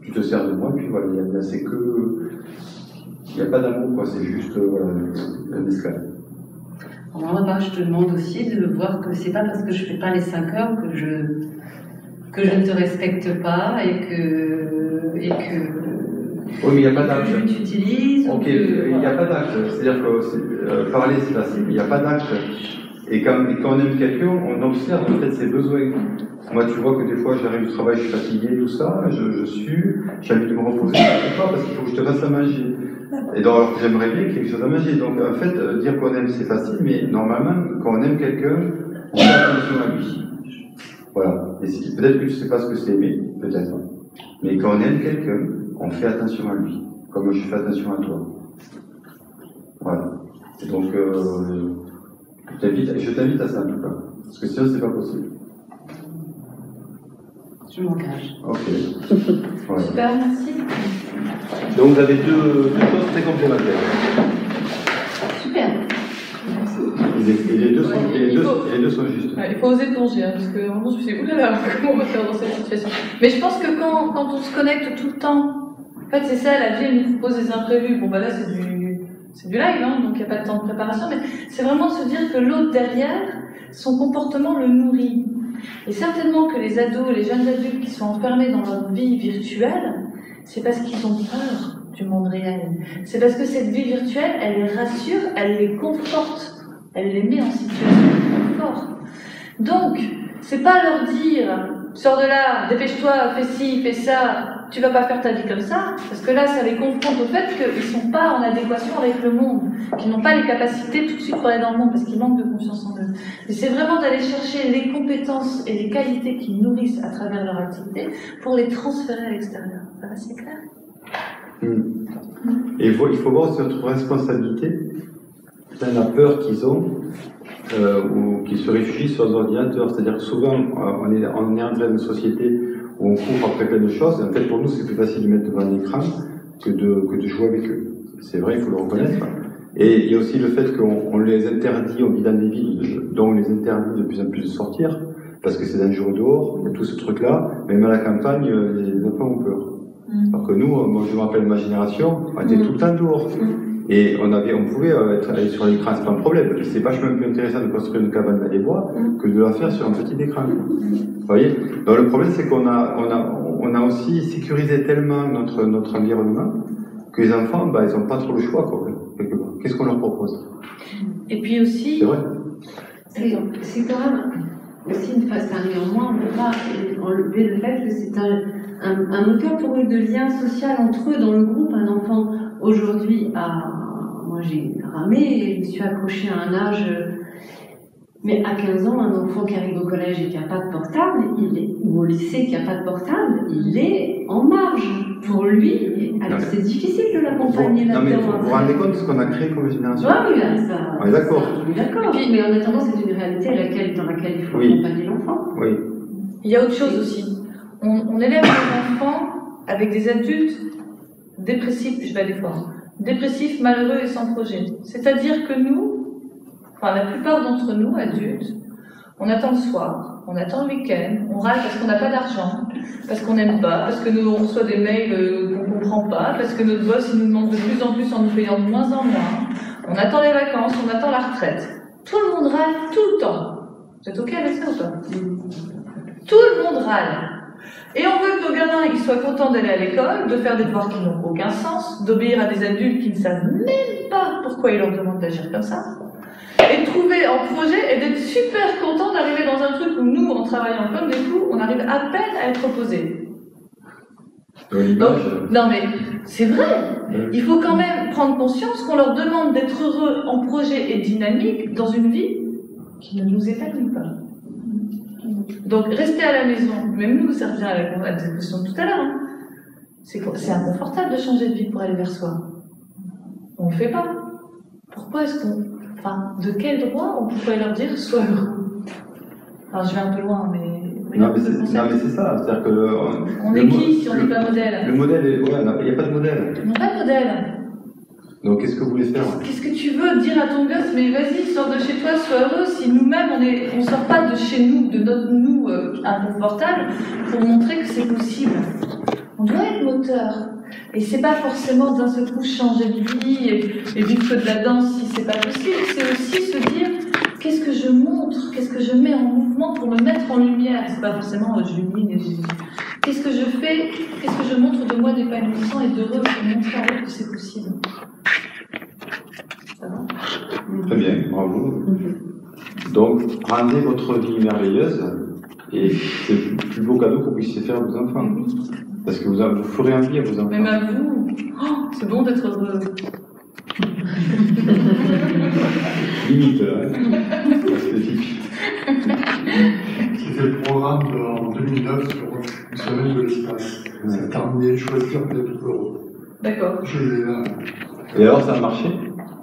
tu te sers de moi, puis voilà, c'est que. Il n'y a pas d'amour, quoi, c'est juste un esclave. Alors là-bas, je te demande aussi de voir que c'est pas parce que je fais pas les 5 heures que je ne te respecte pas et que oui, mais il n'y a pas d'acte. Tu t'utilises. Ok, il n'y a pas d'acte. C'est-à-dire que parler, c'est facile, mais il n'y a pas d'acte. Et quand on aime quelqu'un, on observe en fait ses besoins. Moi, tu vois que des fois, j'arrive du travail, je suis fatigué, tout ça, je suis, j'ai envie de me reposer, parce qu'il faut que je te fasse à manger. Et donc, alors, j'aimerais bien quelque chose à manger. Donc, en fait, dire qu'on aime, c'est facile, mais normalement, quand on aime quelqu'un, on fait attention à lui. Voilà. Et peut-être que tu ne sais pas ce que c'est aimer, peut-être. Mais quand on aime quelqu'un, on fait attention à lui, comme je fais attention à toi. Voilà. Et donc, je t'invite à ça en tout cas. Parce que sinon, c'est pas possible. Je m'engage. Ok. Voilà. Super, merci. Donc vous avez deux choses très complémentaires. Super. Et les deux sont justes. Ouais, il faut oser plonger, hein, parce que vraiment je me suis dit, oulala, comment on va faire dans cette situation? Mais je pense que quand on se connecte tout le temps, en fait c'est ça, la vie elle nous propose des imprévus. Bon bah là c'est du live, hein, donc il n'y a pas de temps de préparation, mais c'est vraiment se dire que l'autre derrière, son comportement le nourrit. Et certainement que les ados, les jeunes adultes qui sont enfermés dans leur vie virtuelle, c'est parce qu'ils ont peur du monde réel. C'est parce que cette vie virtuelle, elle les rassure, elle les conforte, elle les met en situation de confort. Donc, c'est pas leur dire, sors de là, dépêche-toi, fais ci, fais ça, tu vas pas faire ta vie comme ça, parce que là, ça les confronte au fait qu'ils sont pas en adéquation avec le monde, qu'ils n'ont pas les capacités tout de suite pour aller dans le monde, parce qu'ils manquent de confiance en eux. Et c'est vraiment d'aller chercher les compétences et les qualités qu'ils nourrissent à travers leur activité pour les transférer à l'extérieur. Ça va, c'est clair? Et il faut voir aussi notre responsabilité dans la peur qu'ils ont ou qu'ils se réfugient sur les ordinateurs. C'est-à-dire que souvent, on est entré dans une société où on court après plein de choses. Et en fait, pour nous, c'est plus facile de mettre devant un écran que de jouer avec eux. C'est vrai, il faut le reconnaître. Et il y a aussi le fait qu'on les interdit, on vit dans des villes dont on les interdit de plus en plus de sortir, parce que c'est dangereux dehors, il y a tout ce truc-là. Même à la campagne, les enfants ont peur. Alors que nous, moi je me rappelle ma génération, on était tout le temps dehors. Et on pouvait aller sur l'écran, c'est pas un problème. C'est vachement plus intéressant de construire une cabane dans les bois que de la faire sur un petit écran. Vous voyez? Donc le problème, c'est qu'on a aussi sécurisé tellement notre environnement que les enfants, bah, ils n'ont pas trop le choix, quoi, quelque part. Qu'est-ce qu'on leur propose? Et puis aussi... C'est vrai. C'est quand même aussi une phase néanmoins, on ne peut pas enlever le fait que c'est un moteur pour eux de lien social entre eux dans le groupe. Un enfant aujourd'hui moi j'ai ramé et je me suis accrochée à un âge, mais à 15 ans, un enfant qui arrive au collège et qui n'a pas de portable, ou au lycée qui n'a pas de portable, il est en marge. Pour lui, alors c'est difficile de l'accompagner là-dedans. Non mais vous vous rendez compte de ce qu'on a créé comme génération? Oui, ça. On est d'accord. D'accord. Mais en attendant, c'est une réalité dans laquelle il faut accompagner l'enfant. Oui. Il y a autre chose aussi. On élève les enfants avec des adultes dépressifs, je vais aller voir, dépressifs, malheureux et sans projet. C'est-à-dire que nous, enfin la plupart d'entre nous, adultes, on attend le soir, on attend le week-end, on râle parce qu'on n'a pas d'argent, parce qu'on n'aime pas, parce que nous on reçoit des mails qu'on ne comprend pas, parce que notre boss il nous demande de plus en plus en nous payant de moins en moins. On attend les vacances, on attend la retraite. Tout le monde râle tout le temps. Vous êtes OK avec ça ou pas? Tout le monde râle. Et on veut que nos gamins ils soient contents d'aller à l'école, de faire des devoirs qui n'ont aucun sens, d'obéir à des adultes qui ne savent même pas pourquoi ils leur demandent d'agir comme ça, et de trouver un projet et d'être super contents d'arriver dans un truc où nous, en travaillant comme des fous, on arrive à peine à être opposés. Donc, non mais c'est vrai, il faut quand même prendre conscience qu'on leur demande d'être heureux en projet et dynamique dans une vie qui ne nous épanouit pas. Donc rester à la maison, même nous, ça revient à la discussion de tout à l'heure, hein. C'est inconfortable de changer de vie pour aller vers soi. On ne le fait pas. Pourquoi est-ce qu'on... Enfin, de quel droit on pourrait leur dire sois heureux? Alors je vais un peu loin, mais... Non mais c'est ça, c'est-à-dire que... on est qui si on n'est pas modèle? Le modèle, il n'y a pas de modèle. On n'a pas de modèle. Donc qu'est-ce que vous voulez faire? Qu'est-ce que tu veux dire à ton gosse? Mais vas-y, sors de chez toi, sois heureux. Si nous-mêmes, on sort pas de chez nous, de notre nous inconfortable, pour montrer que c'est possible. On doit être moteur. Et c'est pas forcément d'un seul coup changer de vie et vivre que de la danse si c'est pas possible. C'est aussi se dire qu'est-ce que je montre, qu'est-ce que je mets en mouvement pour me mettre en lumière. C'est pas forcément j'illumine et qu'est-ce que je fais, qu'est-ce que je montre de moi d'épanouissant et d'heureux pour montrer à l'autre que c'est possible. Ça va? Très bien, bravo. Donc, rendez votre vie merveilleuse et c'est le plus beau cadeau que vous puissiez faire à vos enfants. Parce que vous ferez envie à vos enfants. Même à vous, c'est bon d'être heureux. Limite, spécifique. C'était le programme en 2009 sur une semaine de l'espace. C'est terminé, choisir d'être heureux. D'accord. Je l'ai là. Et alors, ça a marché?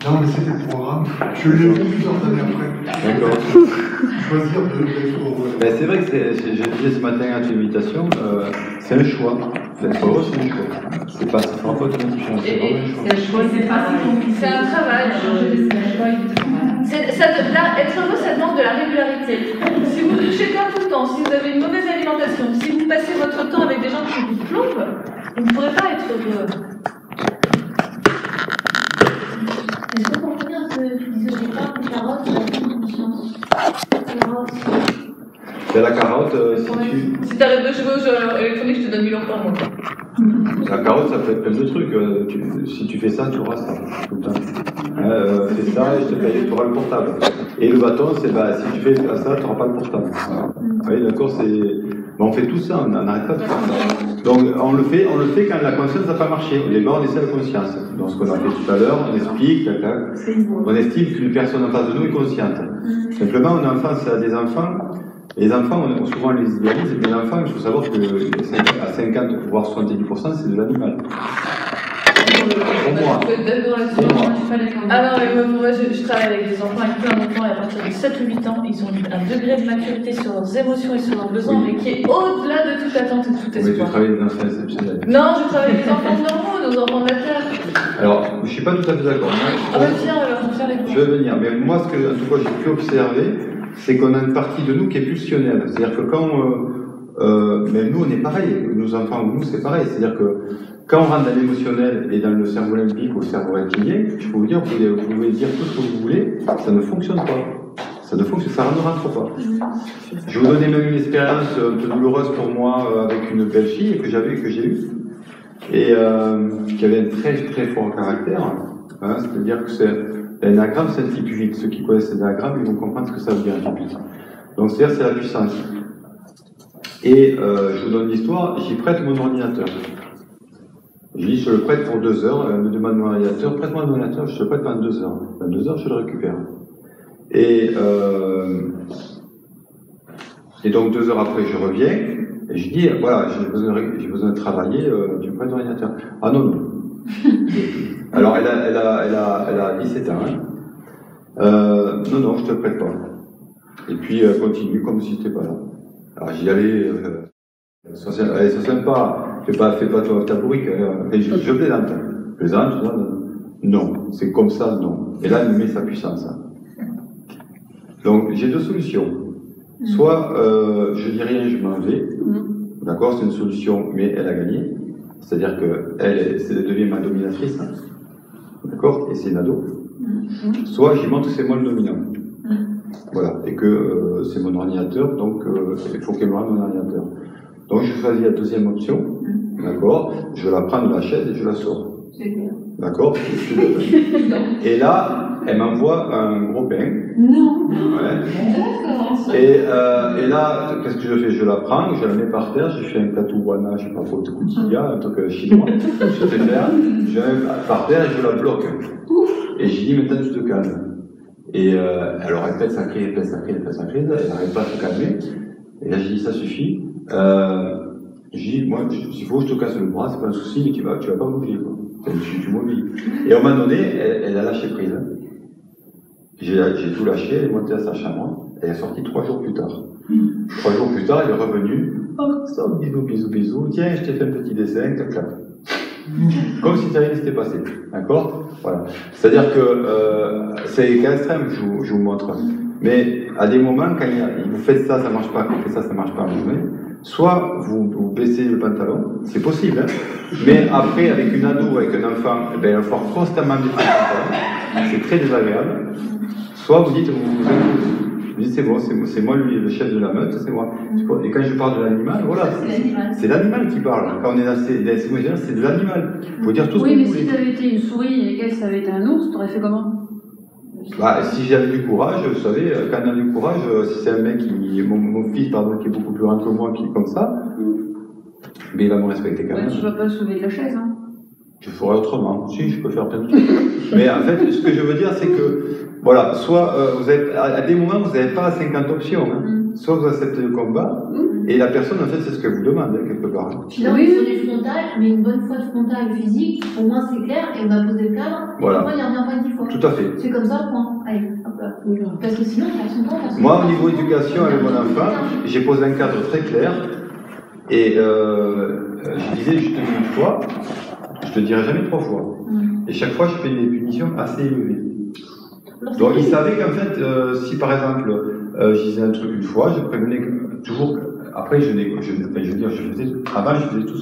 Non, mais c'était le programme. Je l'ai vu plusieurs années après. D'accord. Choisir d'être heureux. Ben, c'est vrai que je disais ce matin à une invitation, c'est un choix. D'être heureux, c'est un choix. C'est pas, ça fera pas automatiquement. C'est vraiment un choix. C'est un travail. Être heureux, ça demande de la régularité. Si vous touchez pas tout le temps, si vous avez une mauvaise alimentation, si vous passez votre temps avec des gens qui vous plombent, vous ne pourrez pas être heureux. Est-ce que pour revenir à ce que tu disais au départ, que carotte, c'est la pleine conscience? Carotte. C'est la carotte, Si tu arrêtes de jouer aux jeux électroniques, je te donne 1000 € par mois. La carotte, ça peut être plein de trucs. Si tu fais ça, tu auras ça. Tout le temps. Fais ça et je te paye, tu auras le portable. Et le bâton, c'est si tu fais ça, tu n'auras pas le portable. Oui, d'accord, on fait tout ça, on n'arrête pas de faire ça. Donc on le fait quand la conscience n'a pas marché. Au départ, on essaie la conscience. Donc ce qu'on a fait tout à l'heure, on explique, on estime qu'une personne en face de nous est consciente. Simplement, on est en face à des enfants. Les enfants, souvent les idéalise, mais l'enfant, il faut savoir que à 50 voire 70%, c'est de l'animal. Pour moi. Ah non, mais moi je travaille avec des enfants avec plein d'enfants et à partir de 7 ou 8 ans, ils ont un degré de maturité sur leurs émotions et sur leurs besoins, mais qui est au-delà de toute attente et de tout espoir. Oui, tu travailles dans un exceptionnel. Non, je travaille avec des enfants normaux, nos enfants de la Terre. Alors, je ne suis pas tout à fait d'accord. Ah bah tiens, alors on va faire les cours. Je vais venir, mais moi, ce que en tout cas j'ai pu observer, c'est qu'on a une partie de nous qui est pulsionnelle. C'est-à-dire que quand, même nous, on est pareil, nos enfants ou nous, c'est pareil. C'est-à-dire que quand on rentre dans l'émotionnel et dans le cerveau limbique ou le cerveau reptilien, je peux vous dire, vous pouvez dire tout ce que vous voulez, ça ne fonctionne pas. Ça ne fonctionne, ça ne rentre pas. Je vais vous donner même une expérience un peu douloureuse pour moi avec une belle fille que j'ai eue et qui avait un très très fort caractère. Hein, c'est-à-dire que l'anagramme, c'est un type 8. Ceux qui connaissent l'anagramme, ils vont comprendre ce que ça veut dire un type 8. Donc c'est-à-dire c'est la puissance. Et je vous donne l'histoire, j'y prête mon ordinateur. Je dis, je le prête pour 2 heures, elle me demande mon ordinateur, prête-moi mon ordinateur, je te le prête pendant 2 heures. Dans 2 heures, je le récupère. Et donc 2 heures après, je reviens, et je dis, voilà, j'ai besoin de travailler, tu me prêtes ton ordinateur. Ah non, non. Alors, elle a 17 ans. Hein. Non, je te le prête pas. Et puis, elle continue comme si c'était pas là. Alors, j'y allais, sois sympa. Fais pas ta bourrique. Je plaisante. Plaisante, non. C'est comme ça, non. Et là, elle met sa puissance. Donc, j'ai 2 solutions. Soit, je dis rien, je m'en vais. D'accord, c'est une solution, mais elle a gagné. C'est-à-dire qu'elle devient ma dominatrice. D'accord, et c'est une ado. Soit, j'y montre que c'est moi le dominant. Voilà, et que c'est mon ordinateur, donc il faut qu'elle me rende mon ordinateur. Donc, je choisis la deuxième option. D'accord, je la prends de la chaise et je la sors. D'accord. Et là, elle m'envoie un gros bain. Non. Ouais. Et là, qu'est-ce que je fais? Je la prends, je la mets par terre, je fais un katuwana, je sais pas trop de koutilla, un truc chinois. Je fais faire, je la mets par terre et je la bloque. Et je dis maintenant tu te calmes. Et alors elle pète sa crise, elle n'arrive pas à se calmer. Et là j'ai dit ça suffit. J'ai dit, moi, s'il faut que je te casse le bras, c'est pas un souci, mais tu vas pas bouger, quoi. Tu mobiles. Et à un moment donné, elle a lâché prise. J'ai tout lâché, elle est montée à sa chambre, elle est sortie 3 jours plus tard. 3 jours plus tard, elle est revenue, oh, ça, bisous, tiens, je t'ai fait un petit dessin, clac, clac. Comme si rien ne s'était passé. D'accord? Voilà. C'est-à-dire que c'est cas extrême, je vous montre. Mais à des moments, quand vous faites ça, ça marche pas, quand vous faites ça, ça marche pas, soit vous baissez le pantalon, c'est possible, hein, mais après, avec une ado, avec un enfant, eh ben, il va falloir constamment baisser le pantalon, c'est très désagréable. Soit vous dites, vous dites c'est bon, c'est moi lui, le chef de la meute, c'est moi. Et quand je parle de l'animal, voilà, c'est l'animal qui parle. Quand on est dans ces émotions, c'est de l'animal. Il faut dire tout ce que vous voulez. Oui, mais si tu avais été une souris et qu'elle, ça avait été un ours, t'aurais fait comment? Bah, si j'avais du courage, vous savez, quand on a du courage, si c'est un mec mon fils, pardon, qui est beaucoup plus grand que moi, qui est comme ça, mais il va me respecter quand même. Tu vas pas soulever de la chaise, hein? Je ferai autrement. Si, je peux faire plein de trucs. Mais en fait, ce que je veux dire, c'est que, voilà, soit, à des moments, vous n'avez pas 50 options, hein. soit vous acceptez le combat, et la personne, en fait, c'est ce qu'elle vous demande, hein, quelque part. Puis là, on est sur du frontal, mais une bonne fois de frontal physique, au moins c'est clair, et on va poser le cadre, Voilà. et après, il revient pas 10 fois. Tout à fait. C'est comme ça, point. Allez, hop là. Parce que sinon, on passe son temps. Moi, au niveau éducation avec mon enfant, j'ai posé un cadre très clair, et je disais, je te dis une fois, je te dirai jamais 3 fois. Et chaque fois, je fais des punitions assez élevées. Donc, il savait qu'en fait, si par exemple, je disais un truc une fois, je prévenais toujours. Après, je faisais tout ce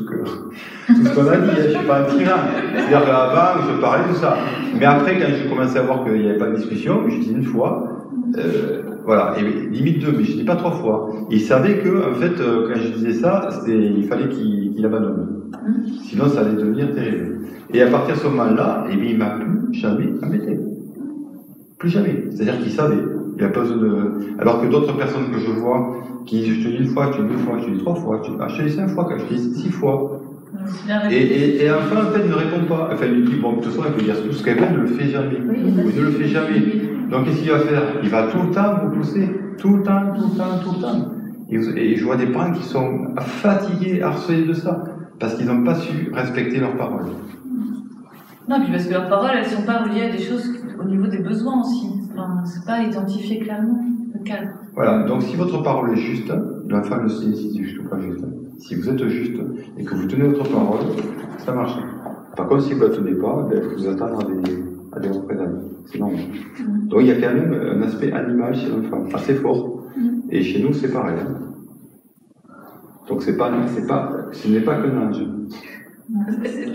qu'on a dit. Je suis pas un tyran. C'est-à-dire qu'avant, je parlais de ça. Mais après, quand je commençais à voir qu'il n'y avait pas de discussion, je dis une fois. Voilà, et limite 2, mais je dis pas 3 fois. Et il savait que, en fait, quand je disais ça, il fallait qu'il abandonne. Sinon, ça allait devenir terrible. Et à partir de ce moment-là, eh bien, il m'a plus jamais embêté. Plus jamais. C'est-à-dire qu'il savait. Il n'a pas besoin de. Alors que d'autres personnes que je vois, je te dis une fois, je te dis 2 fois, je te dis 3 fois, je te dis 5 fois, je te dis 6 fois. Et enfin, en fait, il ne répond pas. Enfin, il dit, bon, de toute façon, il peut dire tout ce qu'elle veut, ne le fait jamais. Il ne le fait jamais. Donc, qu'est-ce qu'il va faire? Il va tout le temps vous pousser. Tout le temps. Et je vois des parents qui sont fatigués, harcelés de ça, parce qu'ils n'ont pas su respecter leurs paroles. Non, puis parce que leurs paroles, elles ne sont pas reliées à des choses au niveau des besoins aussi. Enfin, c'est pas identifié clairement, le cadre. Voilà, donc si votre parole est juste, l'enfant le sait si c'est juste ou pas juste. Si vous êtes juste et que vous tenez votre parole, ça marche. Par contre, si vous ne la tenez pas, ben, vous attendre à des représailles. C'est normal. Donc il y a quand même un aspect animal chez l'enfant, assez fort. Et chez nous, c'est pareil. Hein. Donc ce n'est pas qu'un ange.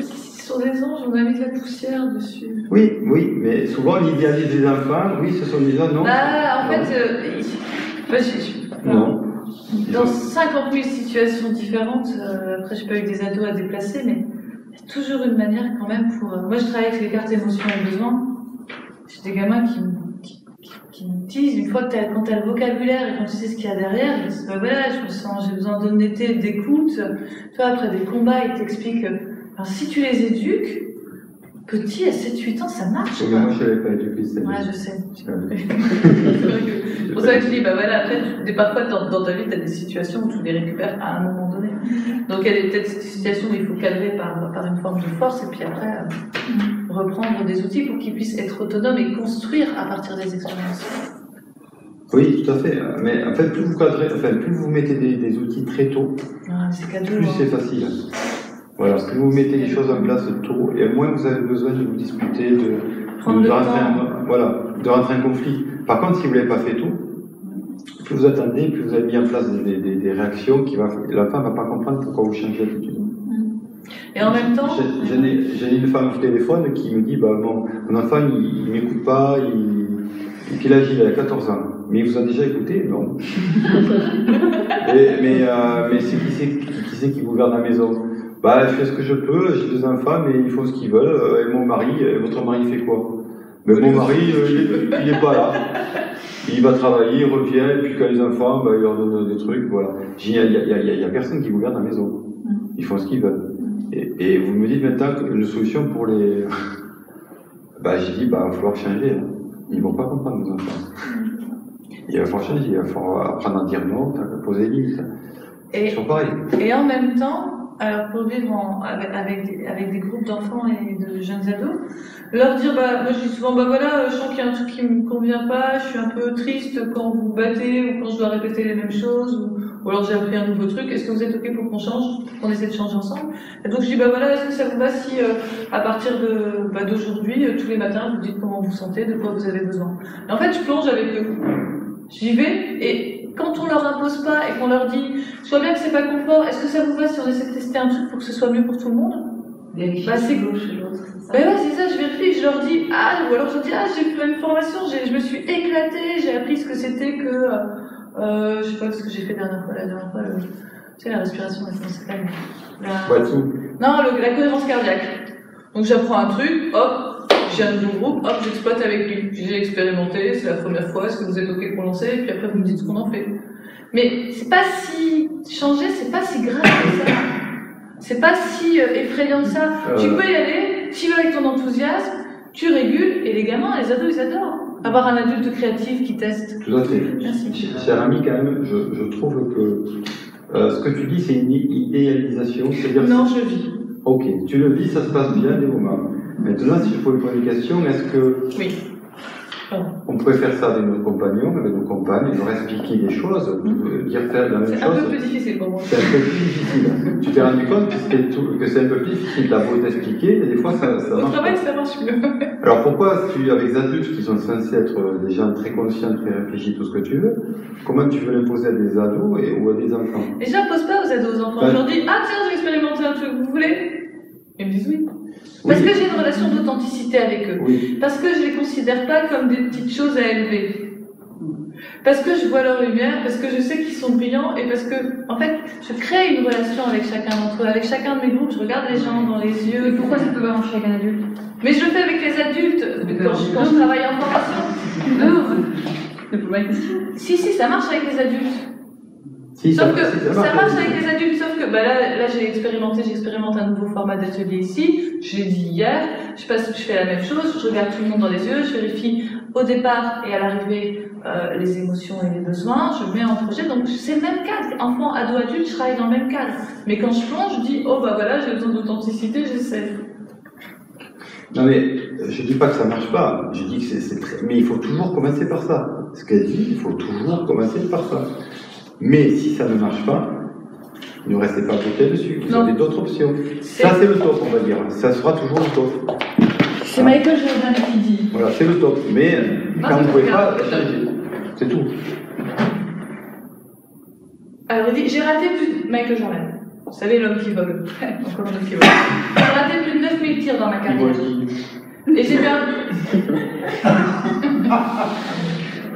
Sur des anges, on a mis de la poussière dessus. Oui, mais souvent on idéalise des enfants, oui, ce sont des anges, non? En fait, non. Dans 50 000 situations différentes, après j'ai pas eu des ados à déplacer, mais il y a toujours une manière quand même pour... moi je travaille avec les cartes émotions et besoins. J'ai des gamins qui me disent, une fois que quand tu as le vocabulaire et quand tu sais ce qu'il y a derrière, ils disent, voilà, j'ai besoin d'honnêteté, d'écoute. Toi, après des combats, ils t'expliquent... si tu les éduques, petits, à 7-8 ans, ça marche. Mais moi, je n'avais pas éduqué ça. Ouais, je sais. C'est pour ça que je dis, voilà, après, parfois dans ta vie, tu as des situations où tu les récupères à un moment donné. Donc il y a peut-être des situations où il faut cadrer par une forme de force, et puis après, reprendre des outils pour qu'ils puissent être autonomes et construire à partir des expériences. Oui, tout à fait. Mais en fait, plus vous cadrez, plus vous mettez des outils très tôt, plus c'est facile. Voilà, plus vous mettez les choses en place tôt, et moins vous avez besoin de vous disputer, de rentrer en conflit. Par contre, si vous ne l'avez pas fait tôt, plus vous attendez, plus vous avez mis en place des réactions l'enfant ne va pas comprendre pourquoi vous changez d'attitude. Et en même temps... J'ai une femme au téléphone qui me dit, mon enfant, il ne m'écoute pas, et puis là, il a 14 ans. Mais il vous a déjà écouté? Non. mais c'est qui c'est qui gouverne la maison? Je fais ce que je peux, j'ai 2 enfants, mais ils font ce qu'ils veulent. Et mon mari, votre mari fait quoi? Mais mon mari, il n'est pas là. Il va travailler, il revient, et puis quand les enfants, il leur donne des trucs, voilà. Il n'y a personne qui gouverne la maison. Ils font ce qu'ils veulent. Et vous me dites maintenant une solution pour les... j'ai dit, il va falloir changer. Hein. Ils ne vont pas comprendre, nos enfants. Il va falloir changer, il va falloir apprendre à dire non, poser des limites. Ils sont pareils. Et en même temps, alors pour vivre avec des groupes d'enfants et de jeunes ados, leur dire, moi je dis souvent, je sens qu'il y a un truc qui me convient pas, je suis un peu triste quand vous vous battez ou quand je dois répéter les mêmes choses, ou alors j'ai appris un nouveau truc, est-ce que vous êtes ok pour qu'on change, qu'on essaie de changer ensemble? Et donc je dis, est-ce que ça vous va si à partir d'aujourd'hui, tous les matins, vous dites comment vous sentez, de quoi vous avez besoin? Et en fait, je plonge avec eux. J'y vais, et quand on leur impose pas et qu'on leur dit, je vois bien que c'est pas confort, est-ce que ça vous va si on essaie de tester un truc pour que ce soit mieux pour tout le monde? C'est gauche et l'autre, c'est ça. C'est ça, je vérifie, je leur dis, ou alors je dis, j'ai fait une formation, je me suis éclatée, j'ai appris ce que c'était que, je sais pas ce que j'ai fait la dernière fois, tu sais, la respiration, c'est pas la cohérence cardiaque. Donc j'apprends un truc, hop, j'ai un nouveau groupe, hop, j'exploite avec lui. J'ai expérimenté, c'est la première fois, est-ce que vous êtes ok pour lancer? Et puis après vous me dites ce qu'on en fait. Mais c'est pas si changer, c'est pas si grave que ça. C'est pas si effrayant que ça. Tu peux y aller, tu vas avec ton enthousiasme, tu régules, et les gamins, les ados, ils adorent. Avoir un adulte créatif qui teste. Tout à fait. Merci. Cher ami, quand même, je trouve que ce que tu dis, c'est une idéalisation. C'est-à-dire Non, je vis. Ok, tu le vis, ça se passe bien, des moments. Maintenant, si je pose une question, est-ce que on pourrait faire ça avec nos compagnons, avec nos compagnes, leur expliquer des choses, dire faire la même chose? C'est un peu plus difficile pour moi. C'est un peu plus difficile. Tu t'es rendu compte que c'est un peu plus difficile. T'as beau t'expliquer, et des fois ça Au marche travail, pas. ça marche mieux. Alors pourquoi, avec des adultes qui sont censés être des gens très conscients, très réfléchis, tout ce que tu veux, comment tu veux l'imposer à des ados ou à des enfants? Et j'impose pas aux ados, aux enfants. Je leur dis, ah tiens, j'ai expérimenté un truc, vous voulez? Ils me disent oui. Parce que j'ai une relation d'authenticité avec eux. Oui. Parce que je les considère pas comme des petites choses à élever. Parce que je vois leur lumière, parce que je sais qu'ils sont brillants, et parce que, en fait, je crée une relation avec chacun d'entre eux. Avec chacun de mes groupes, je regarde les gens dans les yeux. Et pourquoi ça peut pas marcher avec un adulte? Mais je le fais avec les adultes, quand je travaille en formation. Non, c'est pas ma question. Si, ça marche avec les adultes. Si, Sauf que si, ça marche avec les adultes, sauf que bah là j'expérimente un nouveau format d'atelier ici, je l'ai dit hier, je fais la même chose, je regarde tout le monde dans les yeux, je vérifie au départ et à l'arrivée les émotions et les besoins, je mets en projet, donc c'est le même cadre, enfant, ado, adulte, je travaille dans le même cadre. Mais quand je plonge, je dis, oh bah voilà, j'ai besoin d'authenticité, j'essaie. Non mais, je dis pas que ça marche pas, je dis que c'est très... Mais il faut toujours commencer par ça. Ce qu'elle dit, il faut toujours commencer par ça. Mais si ça ne marche pas, ne restez pas bloqué dessus. Vous avez d'autres options. Ça, c'est le top, on va dire. Ça sera toujours le top. C'est Michael Jordan qui dit. Voilà, c'est le top. Mais quand vous ne pouvez pas, c'est tout. Alors, il dit, j'ai raté plus de... Michael Jordan. Vous savez, l'homme qui vole. Encore un homme qui vole. J'ai raté plus de 9000 tirs dans ma carrière. Et j'ai perdu...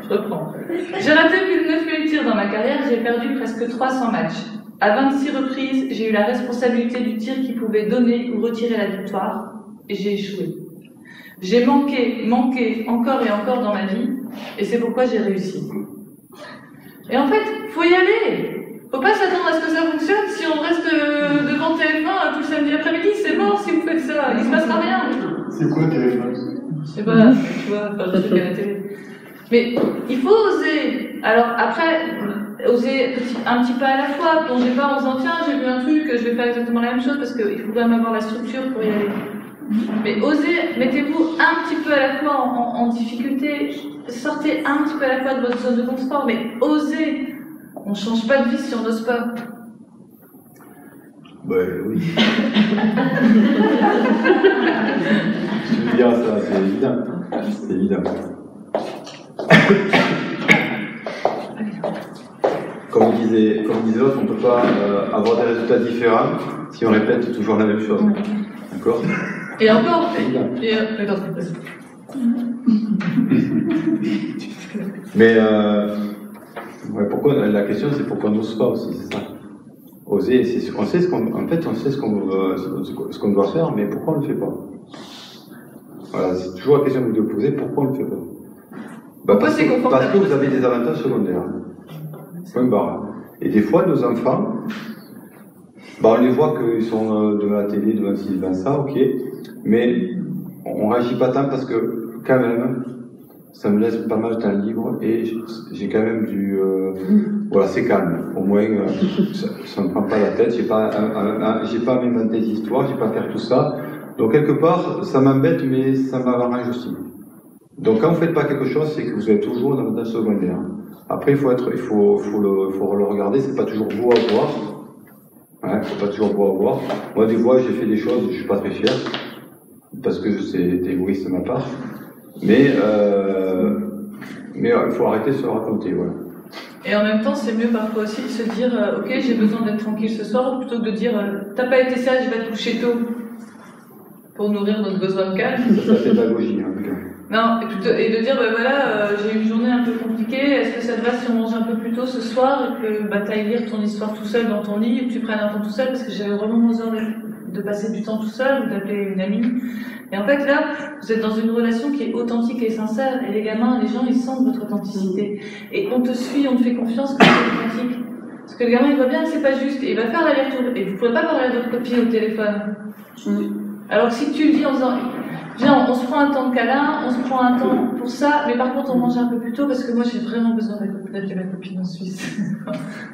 Je reprends. J'ai raté plus de 9000 tirs dans ma carrière, j'ai perdu presque 300 matchs. À 26 reprises, j'ai eu la responsabilité du tir qui pouvait donner ou retirer la victoire, et j'ai échoué. J'ai manqué encore et encore dans ma vie, et c'est pourquoi j'ai réussi. Et en fait, faut y aller. Faut pas s'attendre à ce que ça fonctionne. Si on reste devant TF1 tout le samedi après-midi, c'est mort si vous faites ça. Il se passera rien. C'est quoi TF1? Je sais pas, tu vois, pas de truc à la télé. Mais il faut oser. Alors après, oser un petit pas à la fois. Plongez pas en disant tiens, j'ai vu un truc, je vais faire exactement la même chose parce qu'il faut quand même avoir la structure pour y aller. Mais osez, mettez-vous un petit peu à la fois en difficulté, sortez un petit peu à la fois de votre zone de confort, mais osez. On ne change pas de vie si on n'ose pas. Ben oui. Je veux dire ça, c'est évident. C'est évident. Comme disait l'autre, on ne peut pas avoir des résultats différents si on répète toujours la même chose. D'accord? Et encore, mais ouais, pourquoi, la question c'est pourquoi on n'ose pas aussi, c'est ça. Oser, on sait ce qu'on doit faire, mais pourquoi on ne le fait pas? Voilà, c'est toujours la question que vous devez poser, pourquoi on ne le fait pas? Bah parce que vous avez des avantages secondaires. Point barre. Et des fois, nos enfants, bah on les voit qu'ils sont devant la télé, devant ci, devant ça, ok, mais on réagit pas tant parce que, quand même, ça me laisse pas mal de temps libre et j'ai quand même voilà, c'est calme. Au moins, ça me prend pas la tête, j'ai pas à m'inventer des histoires, j'ai pas à faire tout ça. Donc, quelque part, ça m'embête, mais ça m'arrange aussi. Donc, quand vous faites pas quelque chose, c'est que vous êtes toujours dans le secondaire. Après, il faut le regarder, c'est pas toujours beau à voir. Ouais, c'est pas toujours beau à voir. Moi, des fois, j'ai fait des choses, je suis pas très fier, parce que c'est égoïste de ma part. Mais il faut arrêter de se raconter, voilà. Et en même temps, c'est mieux parfois aussi de se dire ok, j'ai besoin d'être tranquille ce soir, plutôt que de dire t'as pas été sage, va te coucher tôt pour nourrir notre besoin de calme. C'est la pédagogie, en tout cas. Non, et de dire voilà, j'ai eu une journée un peu compliquée, est-ce que ça te va si on mange un peu plus tôt ce soir et que t'ailles lire ton histoire tout seul dans ton lit et que tu prennes un temps tout seul parce que j'avais vraiment besoin de passer du temps tout seul ou d'appeler une amie. Et en fait là, vous êtes dans une relation qui est authentique et sincère et les gamins, les gens, ils sentent votre authenticité. Et on te suit, on te fait confiance que c'est authentique. Parce que le gamin, il voit bien que c'est pas juste et il va faire l'aller-retour. Et vous ne pourrez pas parler à votre copine au téléphone. Alors que si tu le dis en disant Genre, on se prend un temps de câlin, on se prend un temps pour ça, mais par contre on mange un peu plus tôt parce que moi j'ai vraiment besoin d'être ma copine en Suisse.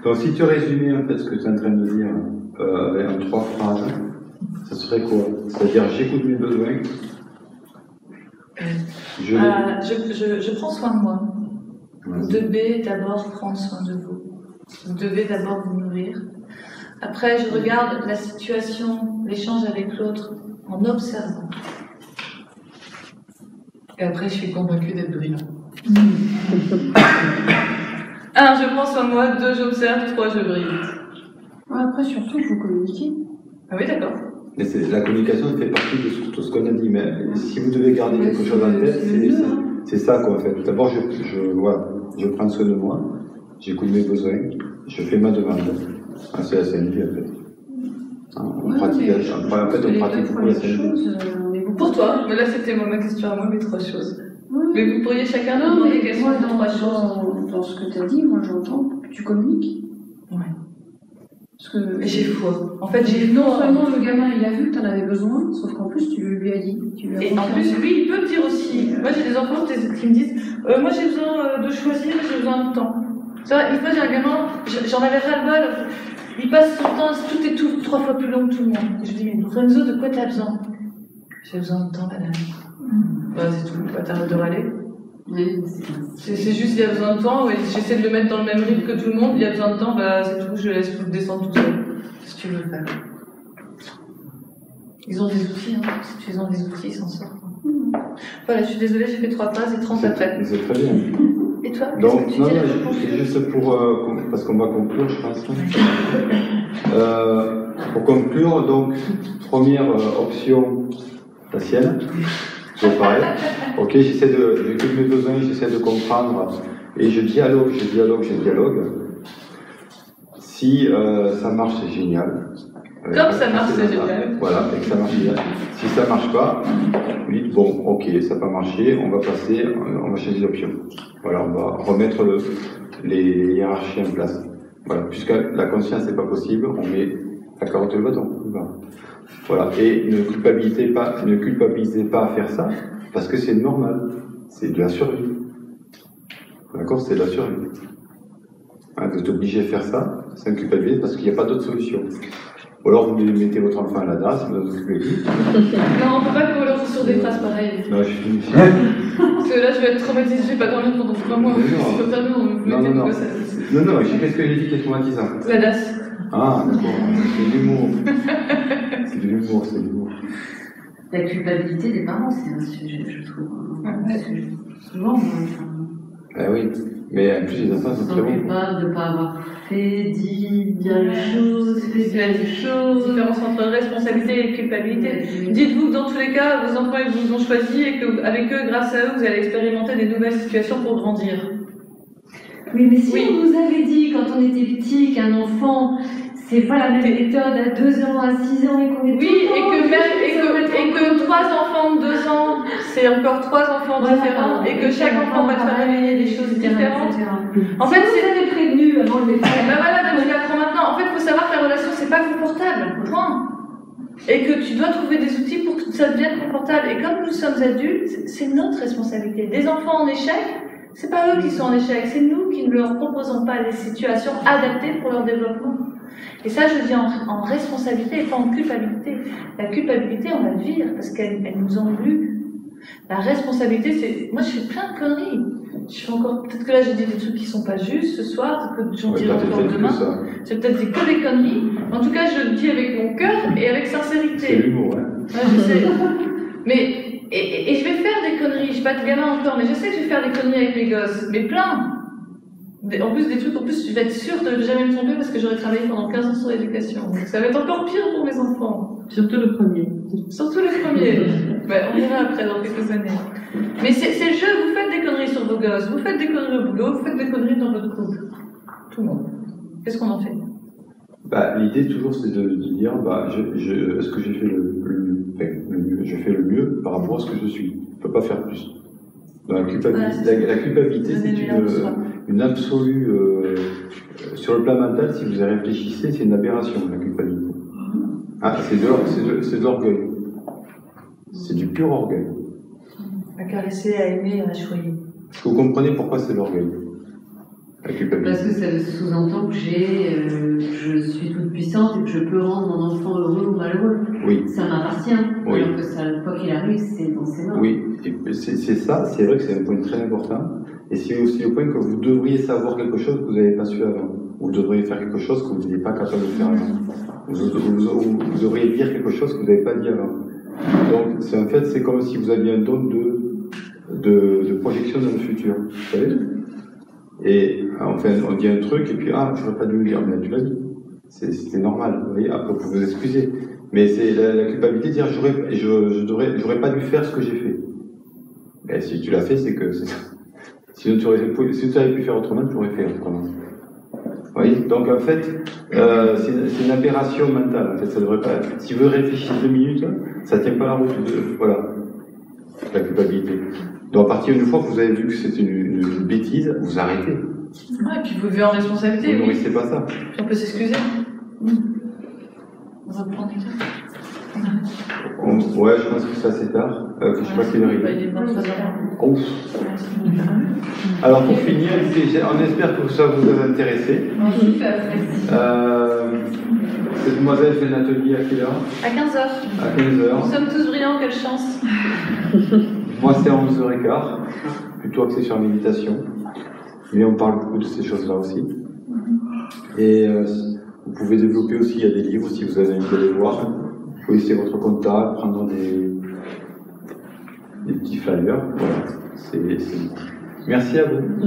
Donc si tu résumais en fait ce que tu es en train de dire avec 3 phrases, ça serait quoi? C'est-à-dire j'écoute mes besoins, je prends soin de moi. Vous devez d'abord prendre soin de vous. Vous devez d'abord vous nourrir. Après, je regarde la situation, l'échange avec l'autre en observant. Et après, je suis convaincue d'être brillant. 1, je prends soin de moi. 2, j'observe. 3, je brille. Après, surtout, il faut communiquer. Ah oui, d'accord. Mais la communication fait partie de tout ce qu'on a dit, mais si vous devez garder quelque chose en tête, c'est ça quoi en fait. D'abord, je prends soin de moi, j'écoute mes besoins, je fais ma demande. Ah, c'est la CNV en fait. On pratique beaucoup la CNV. Pour toi, mais là c'était ma question à moi, mais 3 choses. Mais vous pourriez chacun nous demander quelles sont les 3 choses. Dans ce que tu as dit, moi j'entends que tu communiques. Ouais. Parce que j'ai foi. En fait, j'ai non seulement le gamin il a vu que tu en avais besoin, sauf qu'en plus tu lui as dit. Et en plus, lui, il peut me dire aussi. Moi, j'ai des enfants qui me disent moi, j'ai besoin de choisir, j'ai besoin de temps. C'est vrai, une fois, j'ai un gamin, j'en avais ras-le-bol. Il passe son temps, tout est 3 fois plus long que tout le monde. Et je lui dis mais Lorenzo, de quoi t'as besoin? J'ai besoin de temps, madame. Bah, c'est tout. Bah, t'arrêtes de râler. Oui, c'est juste, il y a besoin de temps, et j'essaie de le mettre dans le même rythme que tout le monde, il y a besoin de temps, bah c'est tout, je laisse tout descendre tout seul. Si tu veux faire. Ils ont des outils, hein. Si ils ont des outils, ils s'en sortent. Voilà, je suis désolée, j'ai fait 3 phrases et 30 après. C'est très bien. Et toi? Donc, non, c'est juste parce qu'on va conclure, je pense. Pour conclure, donc, première option, la sienne. C'est pareil. Ok, j'écoute mes besoins, j'essaie de comprendre et je dialogue. Si ça marche, c'est génial. Comme ça marche, c'est génial. Voilà, et que ça marche bien. Si ça marche pas, vous dites bon, ok, ça n'a pas marché, on va changer d'option. Voilà, on va remettre les hiérarchies en place. Voilà, puisque la conscience n'est pas possible, on met la carotte et le bâton. Voilà, et ne culpabilisez pas à faire ça, parce que c'est normal, c'est de la survie. D'accord, c'est de la survie. Vous êtes obligé de faire ça, sans culpabiliser, parce qu'il n'y a pas d'autre solution. Ou alors vous mettez votre enfant à la DAS, vous vous occupez de lui. Non, on ne peut pas qu'on leur sur des phrases pareilles. Non, je finis. Parce que là, je vais être traumatisée, je ne vais pas dormir pendant 3 mois. Non, qu'est-ce que j'ai dit qui est traumatisant? La DAS. Ah, d'accord, c'est de l'humour. C'est de l'humour. La culpabilité des parents, c'est un sujet, je trouve. Souvent, Oui, mais en plus, les enfants sont très bons. De ne pas avoir fait, dit bien les choses, fait bien les choses. Différence entre responsabilité et culpabilité. Dites-vous que dans tous les cas, vos enfants ils vous ont choisi et qu'avec eux, grâce à eux, vous allez expérimenter des nouvelles situations pour grandir. Oui, mais si on nous avait dit quand on était petit qu'un enfant, c'est pas la même méthode à 2 ans, à 6 ans et qu'on est et que 3 enfants de 2 ans, c'est encore 3 enfants différents et que chaque enfant va te faire réveiller des choses différentes. En fait, si vous avez prévenu avant de les faire. Ben voilà, donc je l'apprends maintenant. En fait, il faut savoir que la relation, c'est pas confortable. Point. Et que tu dois trouver des outils pour que ça devienne confortable. Et comme nous sommes adultes, c'est notre responsabilité. Des enfants en échec, c'est pas eux qui sont en échec, c'est nous qui ne leur proposons pas les situations adaptées pour leur développement. Et ça, je dis en responsabilité et pas en culpabilité. La culpabilité, on la vire parce qu'elle nous englume. La responsabilité, c'est... Moi, je fais plein de conneries. Je fais encore... Peut-être que là, j'ai dit des trucs qui sont pas justes ce soir, que j'en dirai encore demain. J'ai peut-être dit que des conneries. En tout cas, je le dis avec mon cœur et avec sincérité. C'est l'humour, ouais. Je sais. Mais... Et je vais faire des conneries. Je suis pas de gamin encore, mais je sais que je vais faire des conneries avec mes gosses. Mais plein. En plus, des trucs, je vais être sûre de ne jamais me tromper parce que j'aurais travaillé pendant 15 ans sur l'éducation. Donc ça va être encore pire pour mes enfants. Surtout le premier. Surtout le premier. On verra après dans quelques années. Mais c'est le jeu, vous faites des conneries sur vos gosses, vous faites des conneries au boulot, vous faites des conneries dans votre couple. Tout le monde. Qu'est-ce qu'on en fait? L'idée toujours c'est de dire est-ce que j'ai fait le mieux, je fais le mieux par rapport à ce que je suis. Je ne peux pas faire plus. La culpabilité, c'est une absolue. Sur le plan mental, si vous y réfléchissez, c'est une aberration, la culpabilité. C'est de l'orgueil. C'est du pur orgueil. À caresser, à aimer, à choyer. Est-ce que vous comprenez pourquoi c'est l'orgueil? La culpabilité. Parce que ça sous-entend que je suis toute puissante et que je peux rendre mon enfant heureux ou malheureux. Oui. Ça m'appartient. Oui. Alors que ça, quoi qu'il arrive, c'est dans ses mains. Oui, et c'est ça, c'est vrai que c'est un point très important. Et c'est aussi au point que vous devriez savoir quelque chose que vous n'avez pas su avant. Vous devriez faire quelque chose que vous n'étiez pas capable de faire avant. Vous devriez dire quelque chose que vous n'avez pas dit avant. Donc, en fait, c'est comme si vous aviez un don de projection dans le futur. Vous savez? Et enfin, on dit un truc, et puis, ah, j'aurais pas dû le dire, mais tu l'as dit. C'était normal, vous voyez, après, vous pouvez vous excuser. Mais c'est la culpabilité de dire, j'aurais pas dû faire ce que j'ai fait. Mais si tu l'as fait, c'est que, si tu avais pu faire autrement, tu l'aurais fait autrement. Vous voyez? Donc, en fait, c'est une aberration mentale, en fait, ça devrait pas, si vous réfléchissez 2 minutes, ça tient pas la route voilà. La culpabilité. Donc, à partir d'une fois que vous avez vu que c'est une bêtise, vous arrêtez. Ouais, et puis vous vivez en responsabilité. Vous Oui. nourrissez pas ça. On peut s'excuser. On va prendre quelqu'un. Ouais, je pense que c'est assez tard. Je sais pas qu'il arrive. Il est 23h. Ouf. Alors, pour finir, on espère que ça vous a intéressé. Cette demoiselle fait un atelier à quelle heure? À 15h. À 15h. Nous sommes tous brillants, quelle chance. Moi, c'est à 11h15, plutôt axé sur la méditation. Mais on parle beaucoup de ces choses-là aussi. Et vous pouvez développer aussi, il y a des livres, si vous avez envie de les voir. Vous pouvez laisser votre contact, prendre des petits flyers. Voilà. Merci à vous.